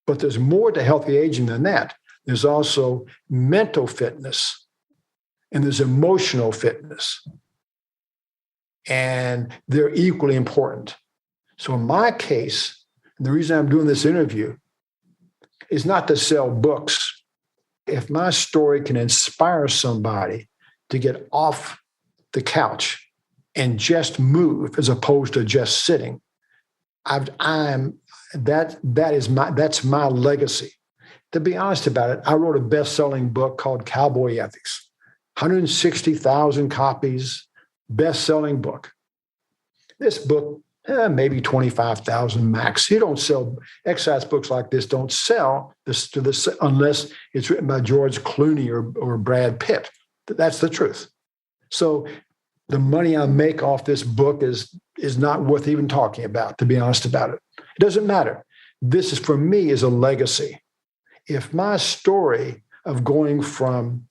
But there's more to healthy aging than that. There's also mental fitness and there's emotional fitness. And they're equally important. So in my case, the reason I'm doing this interview is not to sell books. If my story can inspire somebody to get off the couch and just move as opposed to just sitting, that's my legacy. to be honest about it, I wrote a best-selling book called Cowboy Ethics, 160,000 copies, best-selling book. This book, maybe 25,000 max. You don't sell exercise books like this. Don't sell this to this unless it's written by George Clooney or Brad Pitt. That's the truth. So the money I make off this book is not worth even talking about, to be honest about it. It doesn't matter. This is, for me, is a legacy. If my story of going from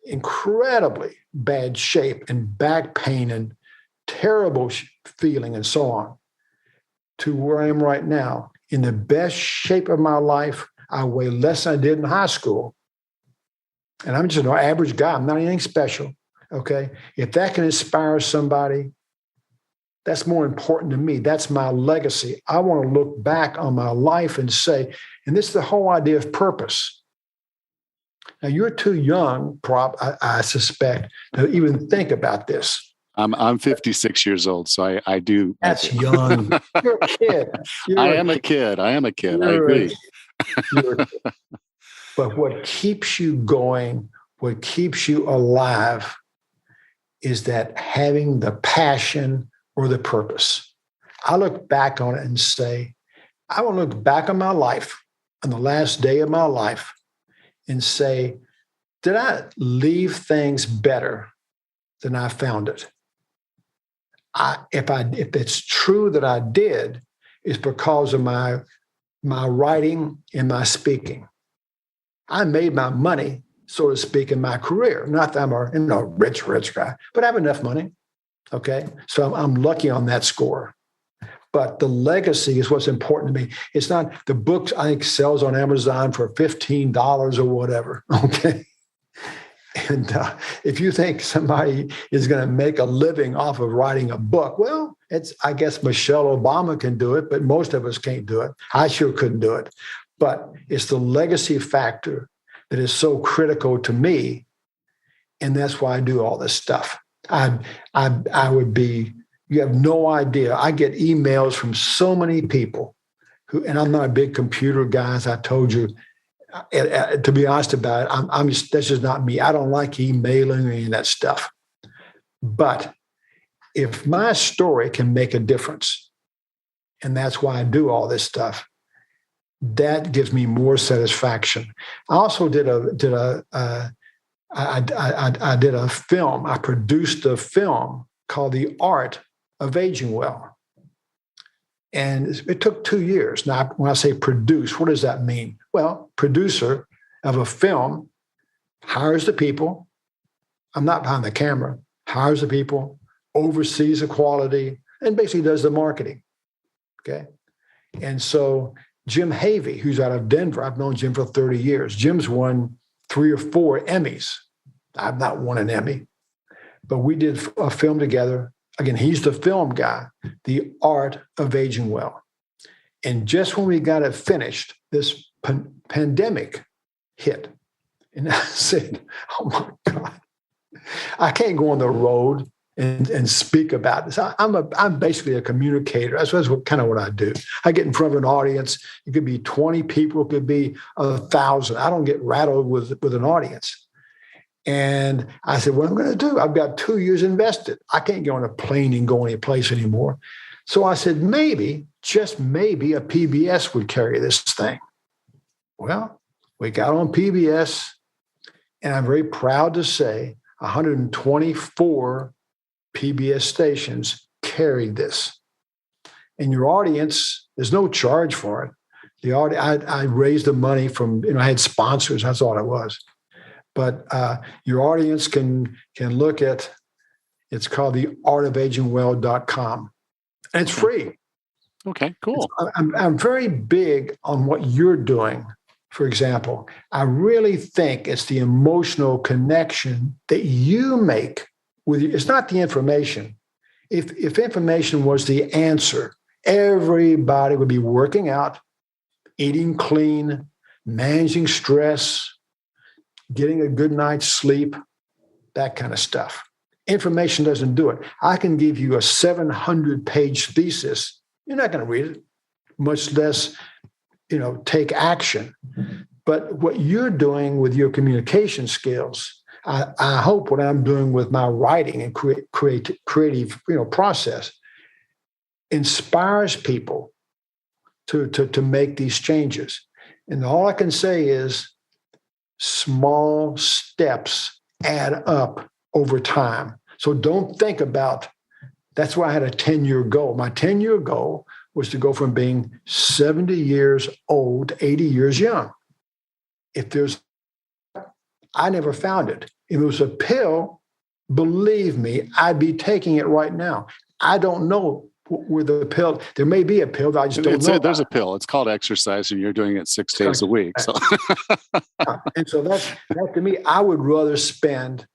incredibly bad shape and back pain and terrible feeling and so on to where I am right now, in the best shape of my life, I weigh less than I did in high school. And I'm just an average guy. I'm not anything special. Okay. If that can inspire somebody, that's more important to me. That's my legacy. I want to look back on my life and say, and this is the whole idea of purpose. Now, you're too young, I suspect, to even think about this. I'm 56 years old, so I do. That's young. You're a kid. I am a kid. I agree. But what keeps you going, what keeps you alive, is that having the passion or the purpose. I look back on it and say, I want to look back on my life, on the last day of my life, and say, did I leave things better than I found it? If it's true that I did, it's because of my writing and my speaking. I made my money, so to speak, in my career. Not that I'm a rich guy, but I have enough money. Okay, so I'm lucky on that score. But the legacy is what's important to me. It's not the books I think sells on Amazon for $15 or whatever. Okay. And if you think somebody is going to make a living off of writing a book, well, I guess Michelle Obama can do it, but most of us can't do it. I sure couldn't do it. But it's the legacy factor that is so critical to me. And that's why I do all this stuff. I would be, you have no idea. I get emails from so many people who, and I'm not a big computer guy, as I told you. To be honest about it, that's just not me. I don't like emailing or any of that stuff. But if my story can make a difference, and that's why I do all this stuff, that gives me more satisfaction. I also did a film. I produced a film called The Art of Aging Well. And it took 2 years. Now, when I say produce, what does that mean? Well, producer of a film hires the people. I'm not behind the camera. Hires the people, oversees the quality, and basically does the marketing. Okay. And so Jim Havey, who's out of Denver, I've known Jim for 30 years. Jim's won 3 or 4 Emmys. I've not won an Emmy, but we did a film together. Again, he's the film guy, The Art of Aging Well. And just when we got it finished, this pandemic hit. And I said, oh my God, I can't go on the road and speak about this. I'm basically a communicator. That's kind of what I do. I get in front of an audience. It could be 20 people, it could be 1,000. I don't get rattled with an audience. And I said, what am I going to do? I've got 2 years invested. I can't get on a plane and go any place anymore. So I said, maybe, just maybe, a PBS would carry this thing. Well, we got on PBS, and I'm very proud to say 124 PBS stations carried this. And your audience, there's no charge for it. I raised the money from, I had sponsors. That's all it was. But your audience can look at, it's called theartofagingwell.com. And it's free. Okay, cool. I'm very big on what you're doing. For example, I really think it's the emotional connection that you make with you. It's not the information. If information was the answer, everybody would be working out, eating clean, managing stress, getting a good night's sleep, that kind of stuff. Information doesn't do it. I can give you a 700-page thesis. You're not going to read it, much less take action. But what you're doing with your communication skills, I hope what I'm doing with my writing and creative process inspires people to make these changes. And all I can say is small steps add up over time. So don't think about, that's why I had a 10-year goal. My 10-year goal was to go from being 70 years old to 80 years young. I never found it. If it was a pill, believe me, I'd be taking it right now. I don't know where the pill, there may be a pill that I just don't know. There's a pill. It's called exercise, and you're doing it 6 days a week. So. And so that to me, I would rather spend.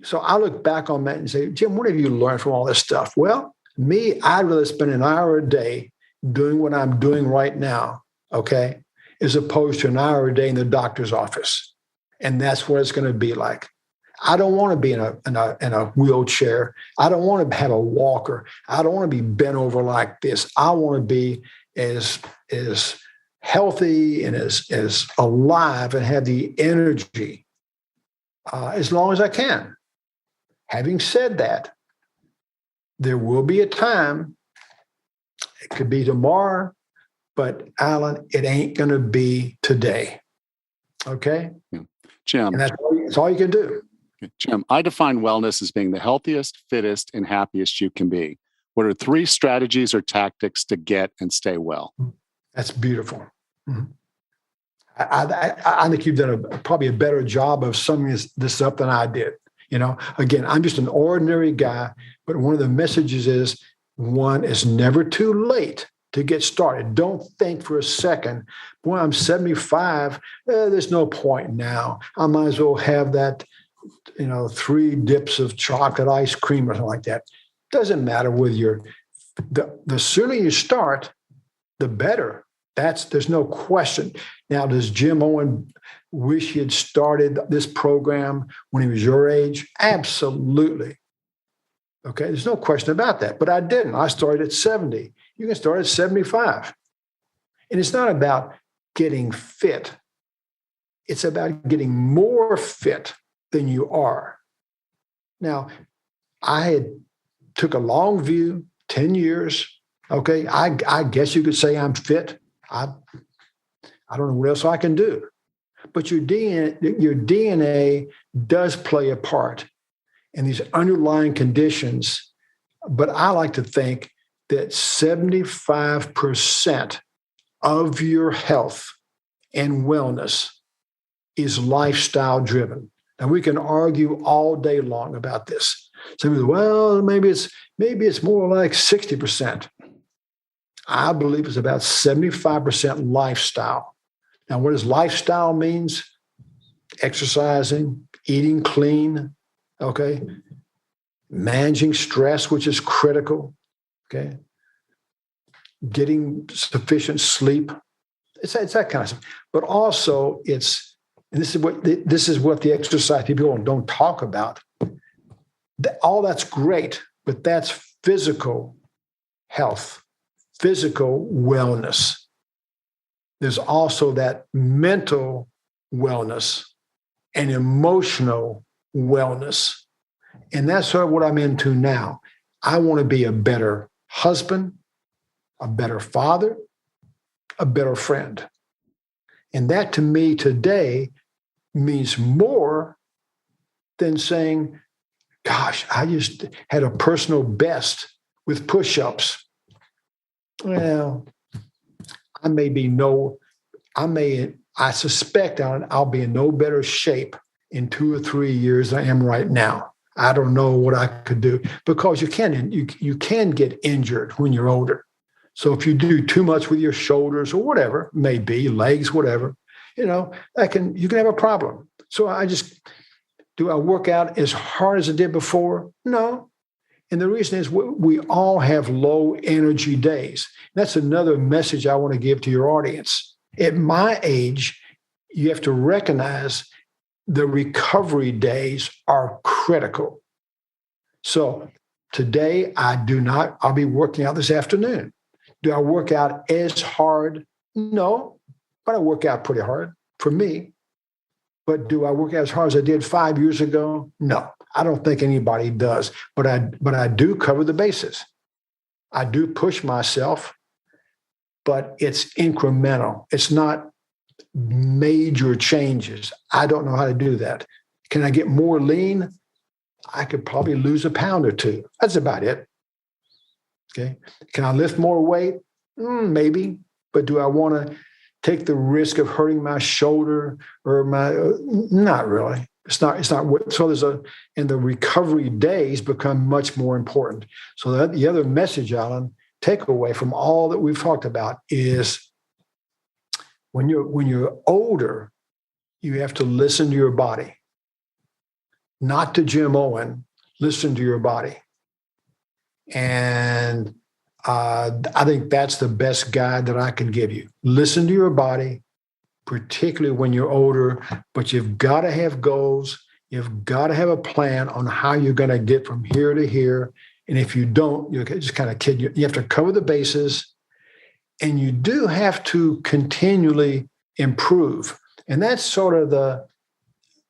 So I look back on that and say, Jim, what have you learned from all this stuff? Well, I'd rather spend an hour a day doing what I'm doing right now, okay, as opposed to an hour a day in the doctor's office. And that's what it's going to be like. I don't want to be in a wheelchair. I don't want to have a walker. I don't want to be bent over like this. I want to be as healthy and as alive and have the energy as long as I can. Having said that, there will be a time, it could be tomorrow, but Alan, it ain't going to be today. Okay? Jim. And that's all you can do. Jim, I define wellness as being the healthiest, fittest, and happiest you can be. What are 3 strategies or tactics to get and stay well? That's beautiful. Mm-hmm. I think you've done probably a better job of summing this up than I did. Again, I'm just an ordinary guy, but one of the messages is, one, is never too late to get started. Don't think for a second, boy, I'm 75. There's no point now. I might as well have that, 3 dips of chocolate ice cream or something like that. Doesn't matter whether the sooner you start, the better. There's no question. Now, does Jim Owen wish he had started this program when he was your age? Absolutely. Okay, there's no question about that. But I didn't. I started at 70. You can start at 75. And it's not about getting fit. It's about getting more fit than you are. Now, I took a long view, 10 years. Okay, I guess you could say I'm fit. I don't know what else I can do. But your DNA does play a part in these underlying conditions. But I like to think that 75% of your health and wellness is lifestyle driven. Now, we can argue all day long about this. Some people say, well, maybe it's more like 60%. I believe it's about 75% lifestyle. Now, what does lifestyle means? Exercising, eating clean, okay? Managing stress, which is critical, okay? Getting sufficient sleep. It's that kind of stuff. But also this is what the exercise people don't talk about. All that's great, but that's physical health, physical wellness. There's also that mental wellness and emotional wellness. And that's sort of what I'm into now. I want to be a better husband, a better father, a better friend. And that to me today means more than saying, gosh, I just had a personal best with push-ups. Well, I suspect I'll be in no better shape in 2 or 3 years than I am right now. I don't know what I could do, because you can get injured when you're older. So if you do too much with your shoulders or whatever, maybe legs, whatever, you can have a problem. So do I work out as hard as I did before? No. And the reason is we all have low energy days. That's another message I want to give to your audience. At my age, you have to recognize the recovery days are critical. So today I'll be working out this afternoon. Do I work out as hard? No, but I work out pretty hard for me. But do I work out as hard as I did 5 years ago? No, I don't think anybody does. But I do cover the bases. I do push myself, but it's incremental. It's not major changes. I don't know how to do that. Can I get more lean? I could probably lose a pound or two. That's about it. Okay. Can I lift more weight? Maybe. But do I want to take the risk of hurting my shoulder or not really. It's not. So and the recovery days become much more important. So the other message, Alan, takeaway from all that we've talked about is when you're older, you have to listen to your body. Not to Jim Owen, listen to your body. And I think that's the best guide that I can give you. Listen to your body, particularly when you're older, but you've got to have goals. You've got to have a plan on how you're going to get from here to here. And if you don't, you're just kind of kidding. You have to cover the bases, and you do have to continually improve. And that's sort of the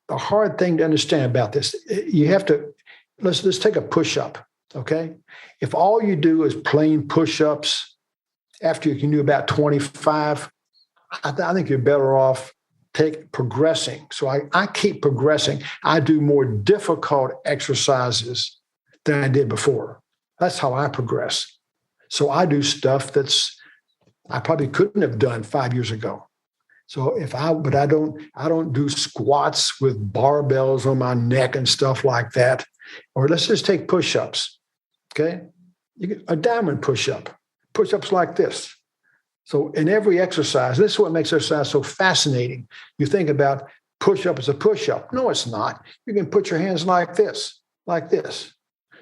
hard thing to understand about this. You have to, let's take a push-up, okay? If all you do is plain push-ups after you can do about 25, I think you're better off progressing. So I keep progressing. I do more difficult exercises than I did before. That's how I progress. So I do stuff I probably couldn't have done 5 years ago. So I don't do squats with barbells on my neck and stuff like that. Or let's just take push-ups, okay? A diamond push-up, push-ups like this. So in every exercise, this is what makes exercise so fascinating. You think about push-up as a push-up. No, it's not. You can put your hands like this.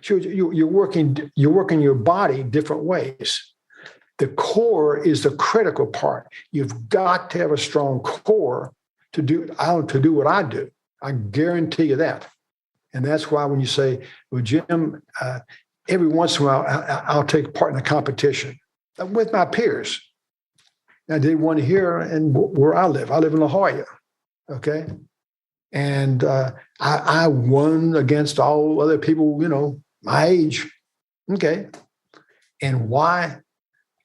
So you're working your body different ways. The core is the critical part. You've got to have a strong core to do what I do. I guarantee you that. And that's why when you say, well, Jim, every once in a while, I'll take part in a competition with my peers. I did one here and where I live. I live in La Jolla, okay? And I won against all other people, my age, okay? And why?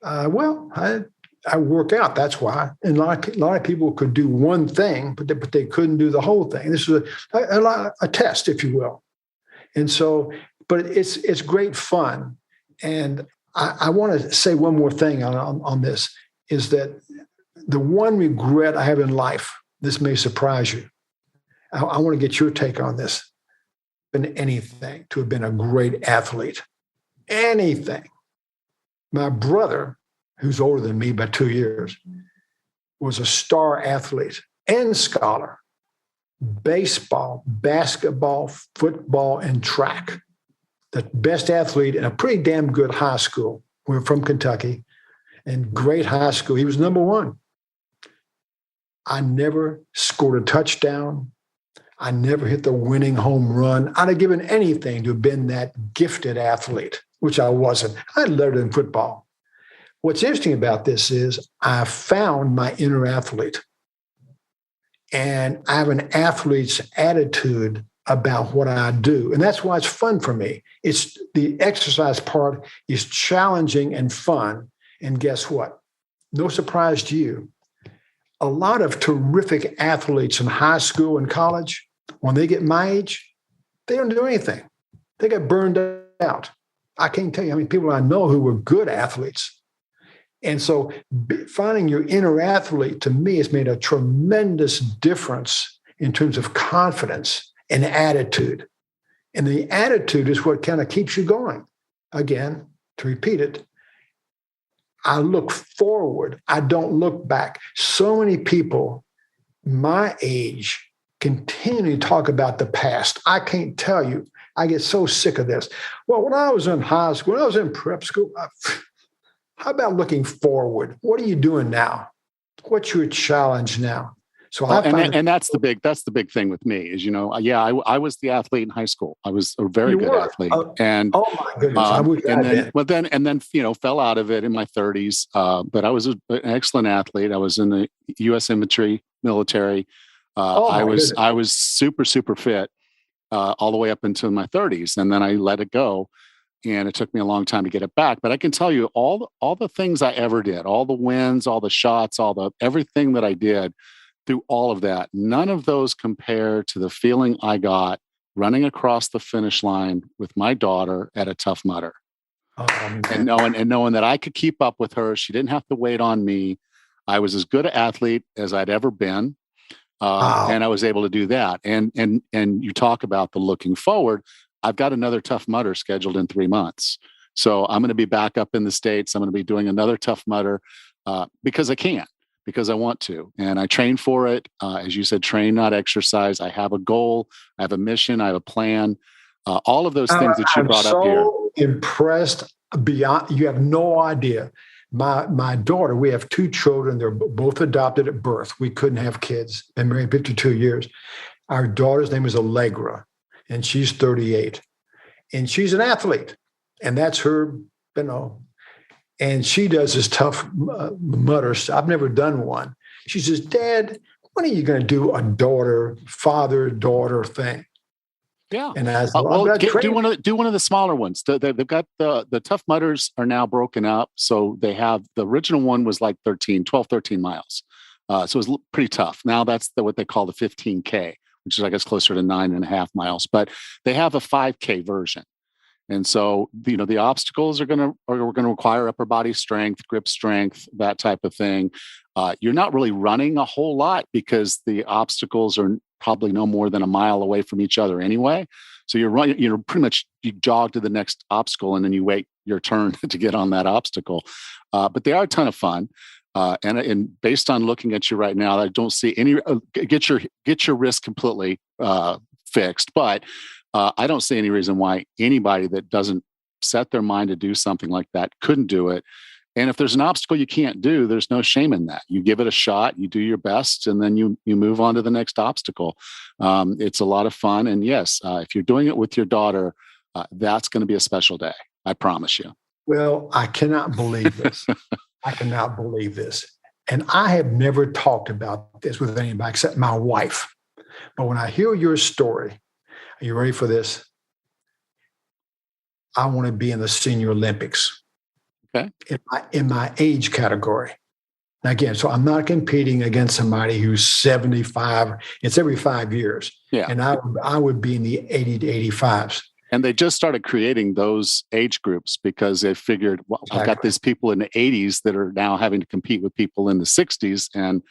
I work out. That's why. And a lot of people could do one thing, but they couldn't do the whole thing. This is a test, if you will. And so, but it's great fun. And I want to say one more thing on this, is that the one regret I have in life, this may surprise you. I want to get your take on this. Been anything to have been a great athlete. Anything. My brother, who's older than me by 2 years, was a star athlete and scholar. Baseball, basketball, football, and track. The best athlete in a pretty damn good high school. We're from Kentucky, and great high school. He was number one. I never scored a touchdown. I never hit the winning home run. I'd have given anything to have been that gifted athlete, which I wasn't. I loved it in football. What's interesting about this is I found my inner athlete. And I have an athlete's attitude about what I do. And that's why it's fun for me. It's the exercise part is challenging and fun. And guess what? No surprise to you. A lot of terrific athletes in high school and college, when they get my age, they don't do anything. They get burned out. I can't tell you how many people I know who were good athletes. And so finding your inner athlete, to me, has made a tremendous difference in terms of confidence and attitude. And the attitude is what kind of keeps you going. Again, to repeat it, I look forward. I don't look back. So many people my age continually talk about the past. I can't tell you. I get so sick of this. Well, when I was in high school, when I was in prep school, how about looking forward? What are you doing now? What's your challenge now? So and that's the big thing with me is, I was the athlete in high school. I was a very good athlete. And oh my goodness, I wish I then fell out of it in my 30s. But I was an excellent athlete. I was in the U.S. infantry, military. I was super, super fit all the way up until my 30s, and then I let it go. And it took me a long time to get it back. But I can tell you all the things I ever did, all the wins, all the shots, everything that I did through all of that, none of those compare to the feeling I got running across the finish line with my daughter at a Tough Mudder. And knowing that I could keep up with her. She didn't have to wait on me. I was as good an athlete as I'd ever been. And I was able to do that. And you talk about the looking forward. I've got another Tough Mudder scheduled in 3 months. So I'm going to be back up in the States. I'm going to be doing another Tough Mudder because I can, because I want to. And I train for it. As you said, train, not exercise. I have a goal. I have a mission. I have a plan. All of those things that you brought up here. I'm so impressed beyond, you have no idea. My daughter, we have 2 children. They're both adopted at birth. We couldn't have kids. Been married 52 years. Our daughter's name is Allegra, and she's 38. And she's an athlete. And that's her, and she does this Tough Mudder. I've never done one. She says, Dad, when are you going to do a father-daughter thing? Yeah. And I said, do one of the smaller ones. They've got the Tough Mudders are now broken up. So they have, the original one was like 12, 13 miles. So it was pretty tough. Now that's what they call the 15K, which is, I guess, closer to 9.5 miles. But they have a 5K version. And so, the obstacles are going to require upper body strength, grip strength, that type of thing. You're not really running a whole lot because the obstacles are probably no more than a mile away from each other anyway. So you're running, pretty much you jog to the next obstacle and then you wait your turn to get on that obstacle. But they are a ton of fun. And based on looking at you right now, I don't see any, get your wrist completely fixed, but I don't see any reason why anybody that doesn't set their mind to do something like that couldn't do it. And if there's an obstacle you can't do, there's no shame in that. You give it a shot, you do your best, and then you move on to the next obstacle. It's a lot of fun. And yes, if you're doing it with your daughter, that's going to be a special day. I promise you. Well, I cannot believe this. I cannot believe this. And I have never talked about this with anybody except my wife. But when I hear your story, are you ready for this? I want to be in the Senior Olympics. Okay. In my age category. Now, again, so I'm not competing against somebody who's 75. It's every 5 years. Yeah. And I would be in the 80 to 85s. And they just started creating those age groups because they figured, well, exactly. I've got these people in the 80s that are now having to compete with people in the 60s. And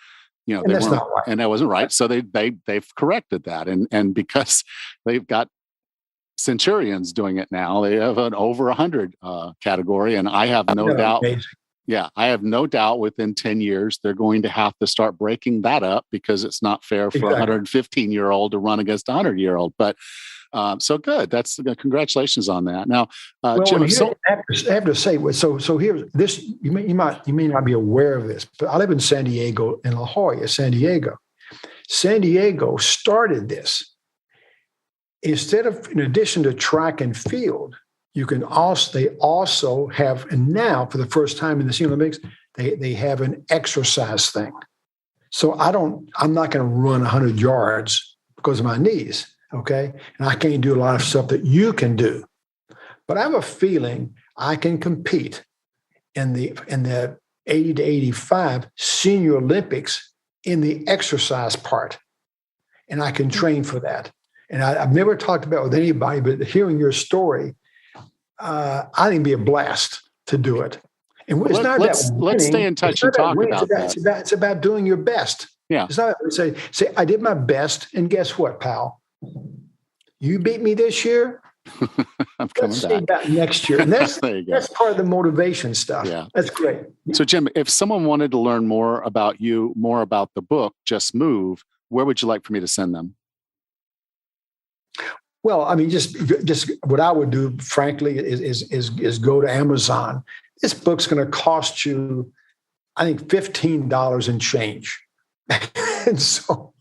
that's not right. And that wasn't right. So they've corrected that. And because they've got centurions doing it now, they have an over 100 category. And I have no doubt. Amazing. Yeah, I have no doubt within 10 years, they're going to have to start breaking that up because it's not fair for a 115-year-old to run against a 100-year-old. But so good. Congratulations on that. Now, Jim, I have to say, so here's this. You may not be aware of this, but I live in San Diego, in La Jolla, San Diego. San Diego started this. Instead of, in addition to track and field, they also have, and now for the first time in the Senior Olympics, they have an exercise thing. So I'm not going to run 100 yards because of my knees. Okay. And I can't do a lot of stuff that you can do, but I have a feeling I can compete in the 80 to 85 Senior Olympics in the exercise part. And I can train for that. And I've never talked about it with anybody, but hearing your story, I think it'd be a blast to do it. And it's not let's stay in touch and talk about that. It's about doing your best. Yeah. It's not say I did my best, and guess what, pal? You beat me this year. I'm coming Let's back. see about next year. And that's part of the motivation stuff. Yeah. That's great. So, Jim, if someone wanted to learn more about you, more about the book, Just Move, where would you like for me to send them? Well, I mean, just what I would do, frankly, is go to Amazon. This book's going to cost you, I think, $15 and change. And so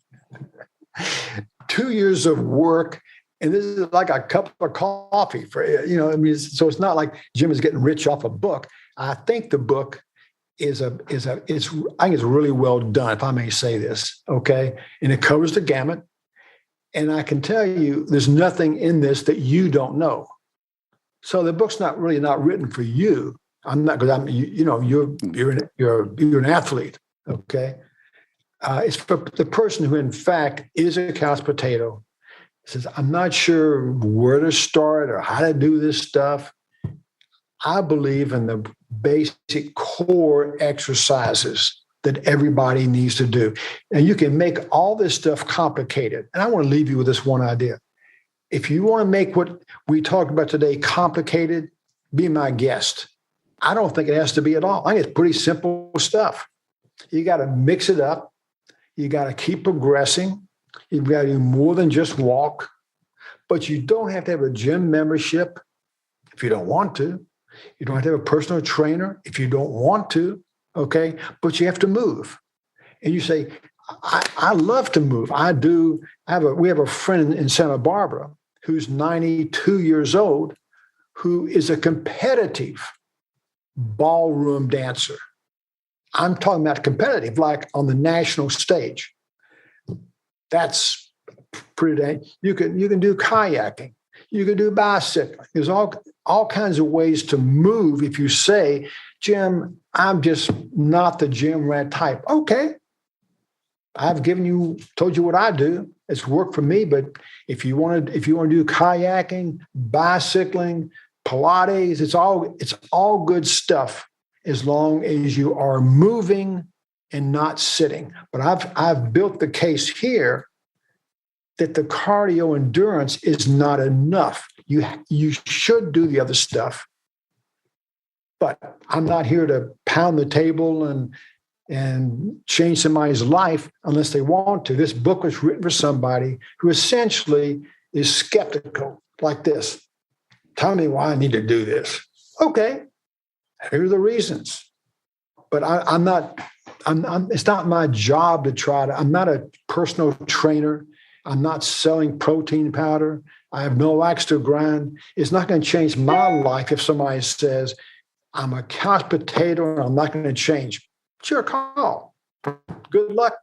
2 years of work, and this is like a cup of coffee for, I mean, so it's not like Jim is getting rich off a book. I think the book I think it's really well done, if I may say this. Okay. And it covers the gamut. And I can tell you, there's nothing in this that you don't know. So the book's not written for you. I'm not, because you're an athlete. Okay. It's for the person who, in fact, is a couch potato, says, I'm not sure where to start or how to do this stuff. I believe in the basic core exercises that everybody needs to do. And you can make all this stuff complicated. And I want to leave you with this one idea. If you want to make what we talked about today complicated, be my guest. I don't think it has to be at all. I think it's pretty simple stuff. You got to mix it up. You got to keep progressing. You've got to do more than just walk. But you don't have to have a gym membership if you don't want to. You don't have to have a personal trainer if you don't want to. Okay. But you have to move. And you say, I love to move. I do. We have a friend in Santa Barbara who's 92 years old, who is a competitive ballroom dancer. I'm talking about competitive, like on the national stage. That's pretty dang. You can do kayaking. You can do bicycling. There's all kinds of ways to move. If you say, Jim, I'm just not the gym rat type. Okay. I've told you what I do. It's worked for me. But if you want to do kayaking, bicycling, Pilates, it's all good stuff as long as you are moving and not sitting. But I've built the case here that the cardio endurance is not enough. You should do the other stuff. But I'm not here to pound the table and change somebody's life unless they want to. This book was written for somebody who essentially is skeptical, like this. Tell me why I need to do this. Okay, here are the reasons. But it's not my job to I'm not a personal trainer. I'm not selling protein powder. I have no axe to grind. It's not going to change my life if somebody says, I'm a couch potato and I'm not going to change. It's your call. Good luck.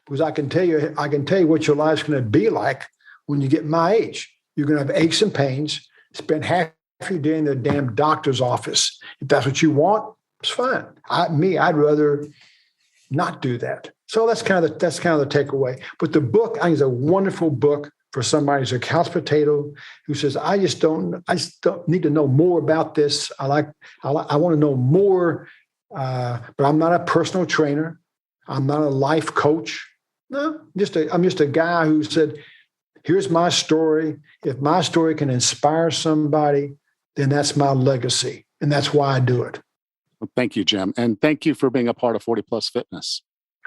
Because I can tell you what your life's going to be like when you get my age. You're going to have aches and pains, spend half your day in the damn doctor's office. If that's what you want, it's fine. I'd rather not do that. So that's kind of the takeaway. But the book, I think, is a wonderful book for somebody who's a couch potato who says, I just don't need to know more about this. I want to know more, but I'm not a personal trainer. I'm not a life coach. No, I'm just a guy who said, here's my story. If my story can inspire somebody, then that's my legacy. And that's why I do it. Well, thank you, Jim. And thank you for being a part of 40 Plus Fitness.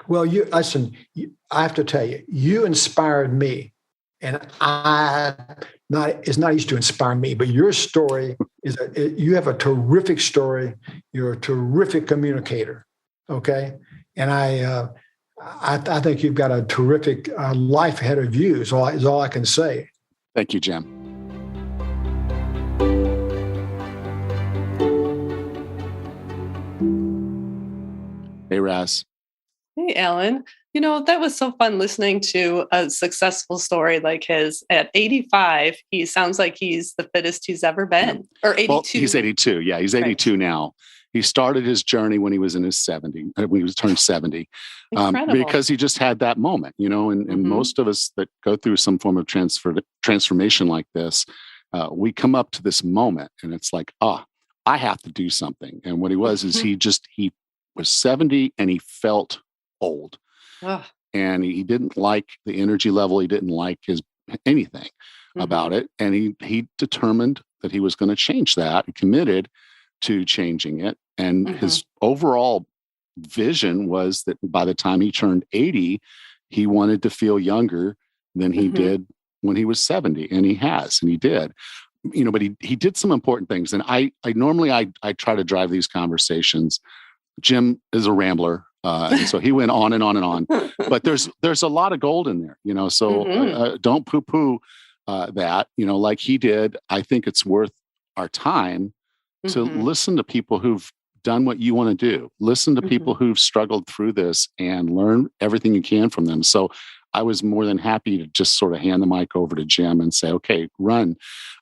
Well, I have to tell you, you inspired me. And it's not easy to inspire me, but your story you have a terrific story. You're a terrific communicator. Okay. And I think you've got a terrific life ahead of you is all I can say. Thank you, Jim. Hey, Raz. Hey, Alan. That was so fun listening to a successful story like his. At 85, he sounds like he's the fittest he's ever been. Or 82. Well, he's 82. Yeah, he's 82 now. He started his journey when he was in his 70, when he was turned 70, because he just had that moment, and most of us that go through some form of transformation like this, we come up to this moment and it's like, I have to do something. And what he was is he was 70 and he felt old. And he didn't like the energy level. He didn't like anything about it. And he determined that he was going to change that. He committed to changing it. And his overall vision was that by the time he turned 80, he wanted to feel younger than he did when he was 70. And he did. But he did some important things. And I normally try to drive these conversations. Jim is a rambler. And so he went on and on and on. But there's a lot of gold in there, so don't poo-poo that, like he did. I think it's worth our time to listen to people who've done what you want to do. Listen to people who've struggled through this and learn everything you can from them. So I was more than happy to just sort of hand the mic over to Jim and say, okay, run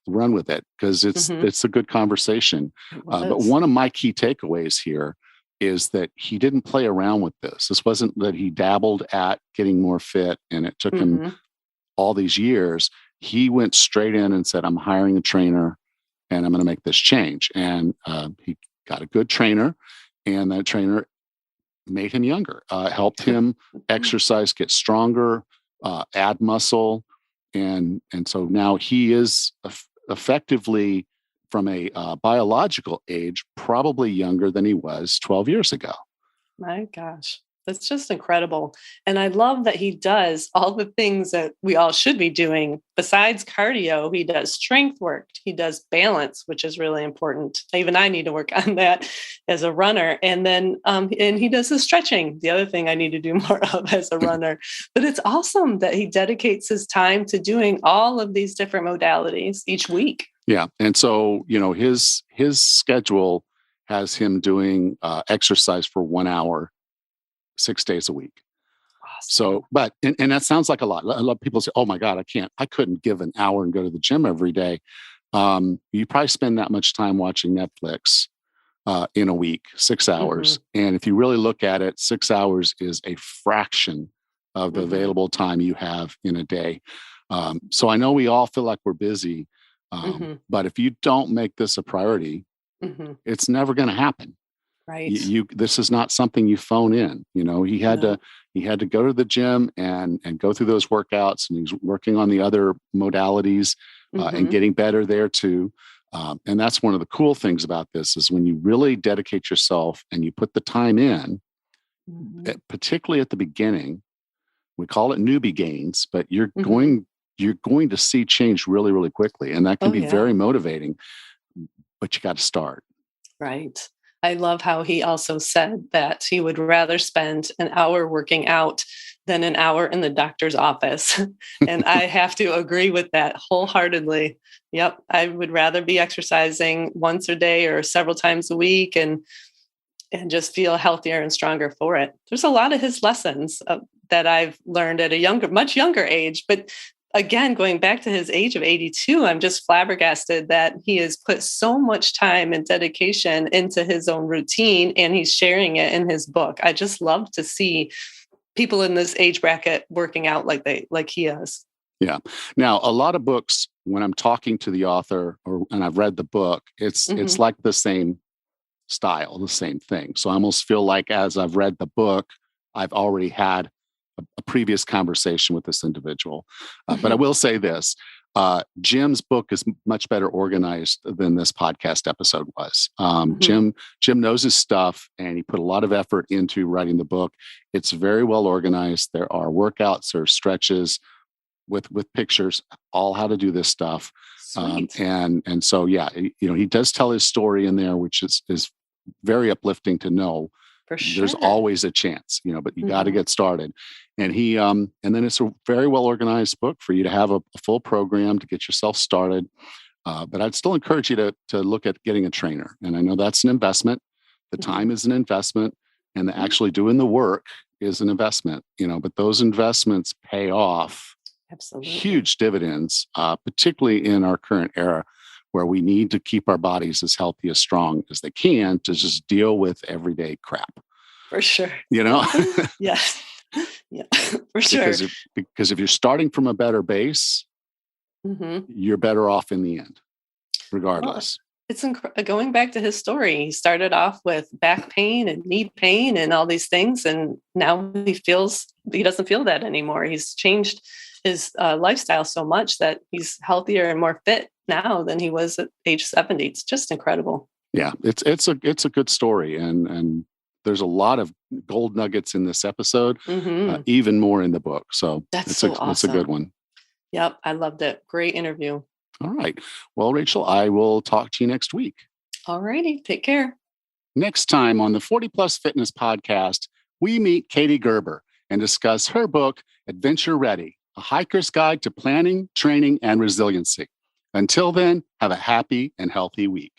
with it, because it's a good conversation. But one of my key takeaways here is that he didn't play around with this. This wasn't that he dabbled at getting more fit and it took him all these years. He went straight in and said, I'm hiring a trainer and I'm going to make this change. And he got a good trainer, and that trainer made him younger, helped him exercise, get stronger, add muscle. And so now he is effectively, from a biological age, probably younger than he was 12 years ago. My gosh, that's just incredible. And I love that he does all the things that we all should be doing. Besides cardio, he does strength work. He does balance, which is really important. Even I need to work on that as a runner. And then and he does the stretching, the other thing I need to do more of as a runner. But it's awesome that he dedicates his time to doing all of these different modalities each week. Yeah. And so, his schedule has him doing exercise for 1 hour, 6 days a week. Awesome. So, and that sounds like a lot. A lot of people say, oh my God, I couldn't give an hour and go to the gym every day. You probably spend that much time watching Netflix in a week, 6 hours. And if you really look at it, 6 hours is a fraction of the available time you have in a day. So I know we all feel like we're busy, but if you don't make this a priority, it's never going to happen. Right. This is not something you phone in. He had to go to the gym and go through those workouts, and he's working on the other modalities and getting better there too. And that's one of the cool things about this, is when you really dedicate yourself and you put the time in, particularly at the beginning. We call it newbie gains, but you're going to see change really, really quickly, and that can be very motivating. But you got to start. Right. I love how he also said that he would rather spend an hour working out than an hour in the doctor's office. And I have to agree with that wholeheartedly. Yep. I would rather be exercising once a day or several times a week and just feel healthier and stronger for it. There's a lot of his lessons that I've learned at a much younger age, but again, going back to his age of 82, I'm just flabbergasted that he has put so much time and dedication into his own routine, and he's sharing it in his book. I just love to see people in this age bracket working out like he is. Yeah. Now, a lot of books, when I'm talking to the author and I've read the book, it's like the same style, the same thing. So I almost feel like as I've read the book, I've already had a previous conversation with this individual. But I will say this, Jim's book is much better organized than this podcast episode was. Jim knows his stuff, and he put a lot of effort into writing the book. It's very well organized. There are workouts, there are stretches with pictures, all how to do this stuff. And so, yeah, he does tell his story in there, which is very uplifting to know. For sure. There's always a chance, but you got to get started. And and then it's a very well organized book for you to have a full program to get yourself started. But I'd still encourage you to look at getting a trainer. And I know that's an investment. The time is an investment, and the actually doing the work is an investment, but those investments pay off. Absolutely. Huge dividends, particularly in our current era, where we need to keep our bodies as healthy, as strong as they can to just deal with everyday crap. For sure. Yes. Yeah, for sure. Because if you're starting from a better base, you're better off in the end, regardless. Well, it's going back to his story. He started off with back pain and knee pain and all these things. And now he doesn't feel that anymore. He's changed his lifestyle so much that he's healthier and more fit now than he was at age 70. It's just incredible. Yeah, it's a good story, and there's a lot of gold nuggets in this episode, even more in the book. So awesome. It's a good one. Yep, I loved it. Great interview. All right. Well, Rachel, I will talk to you next week. All righty. Take care. Next time on the 40 Plus Fitness Podcast, we meet Katie Gerber and discuss her book, Adventure Ready, A Hiker's Guide to Planning, Training, and Resiliency. Until then, have a happy and healthy week.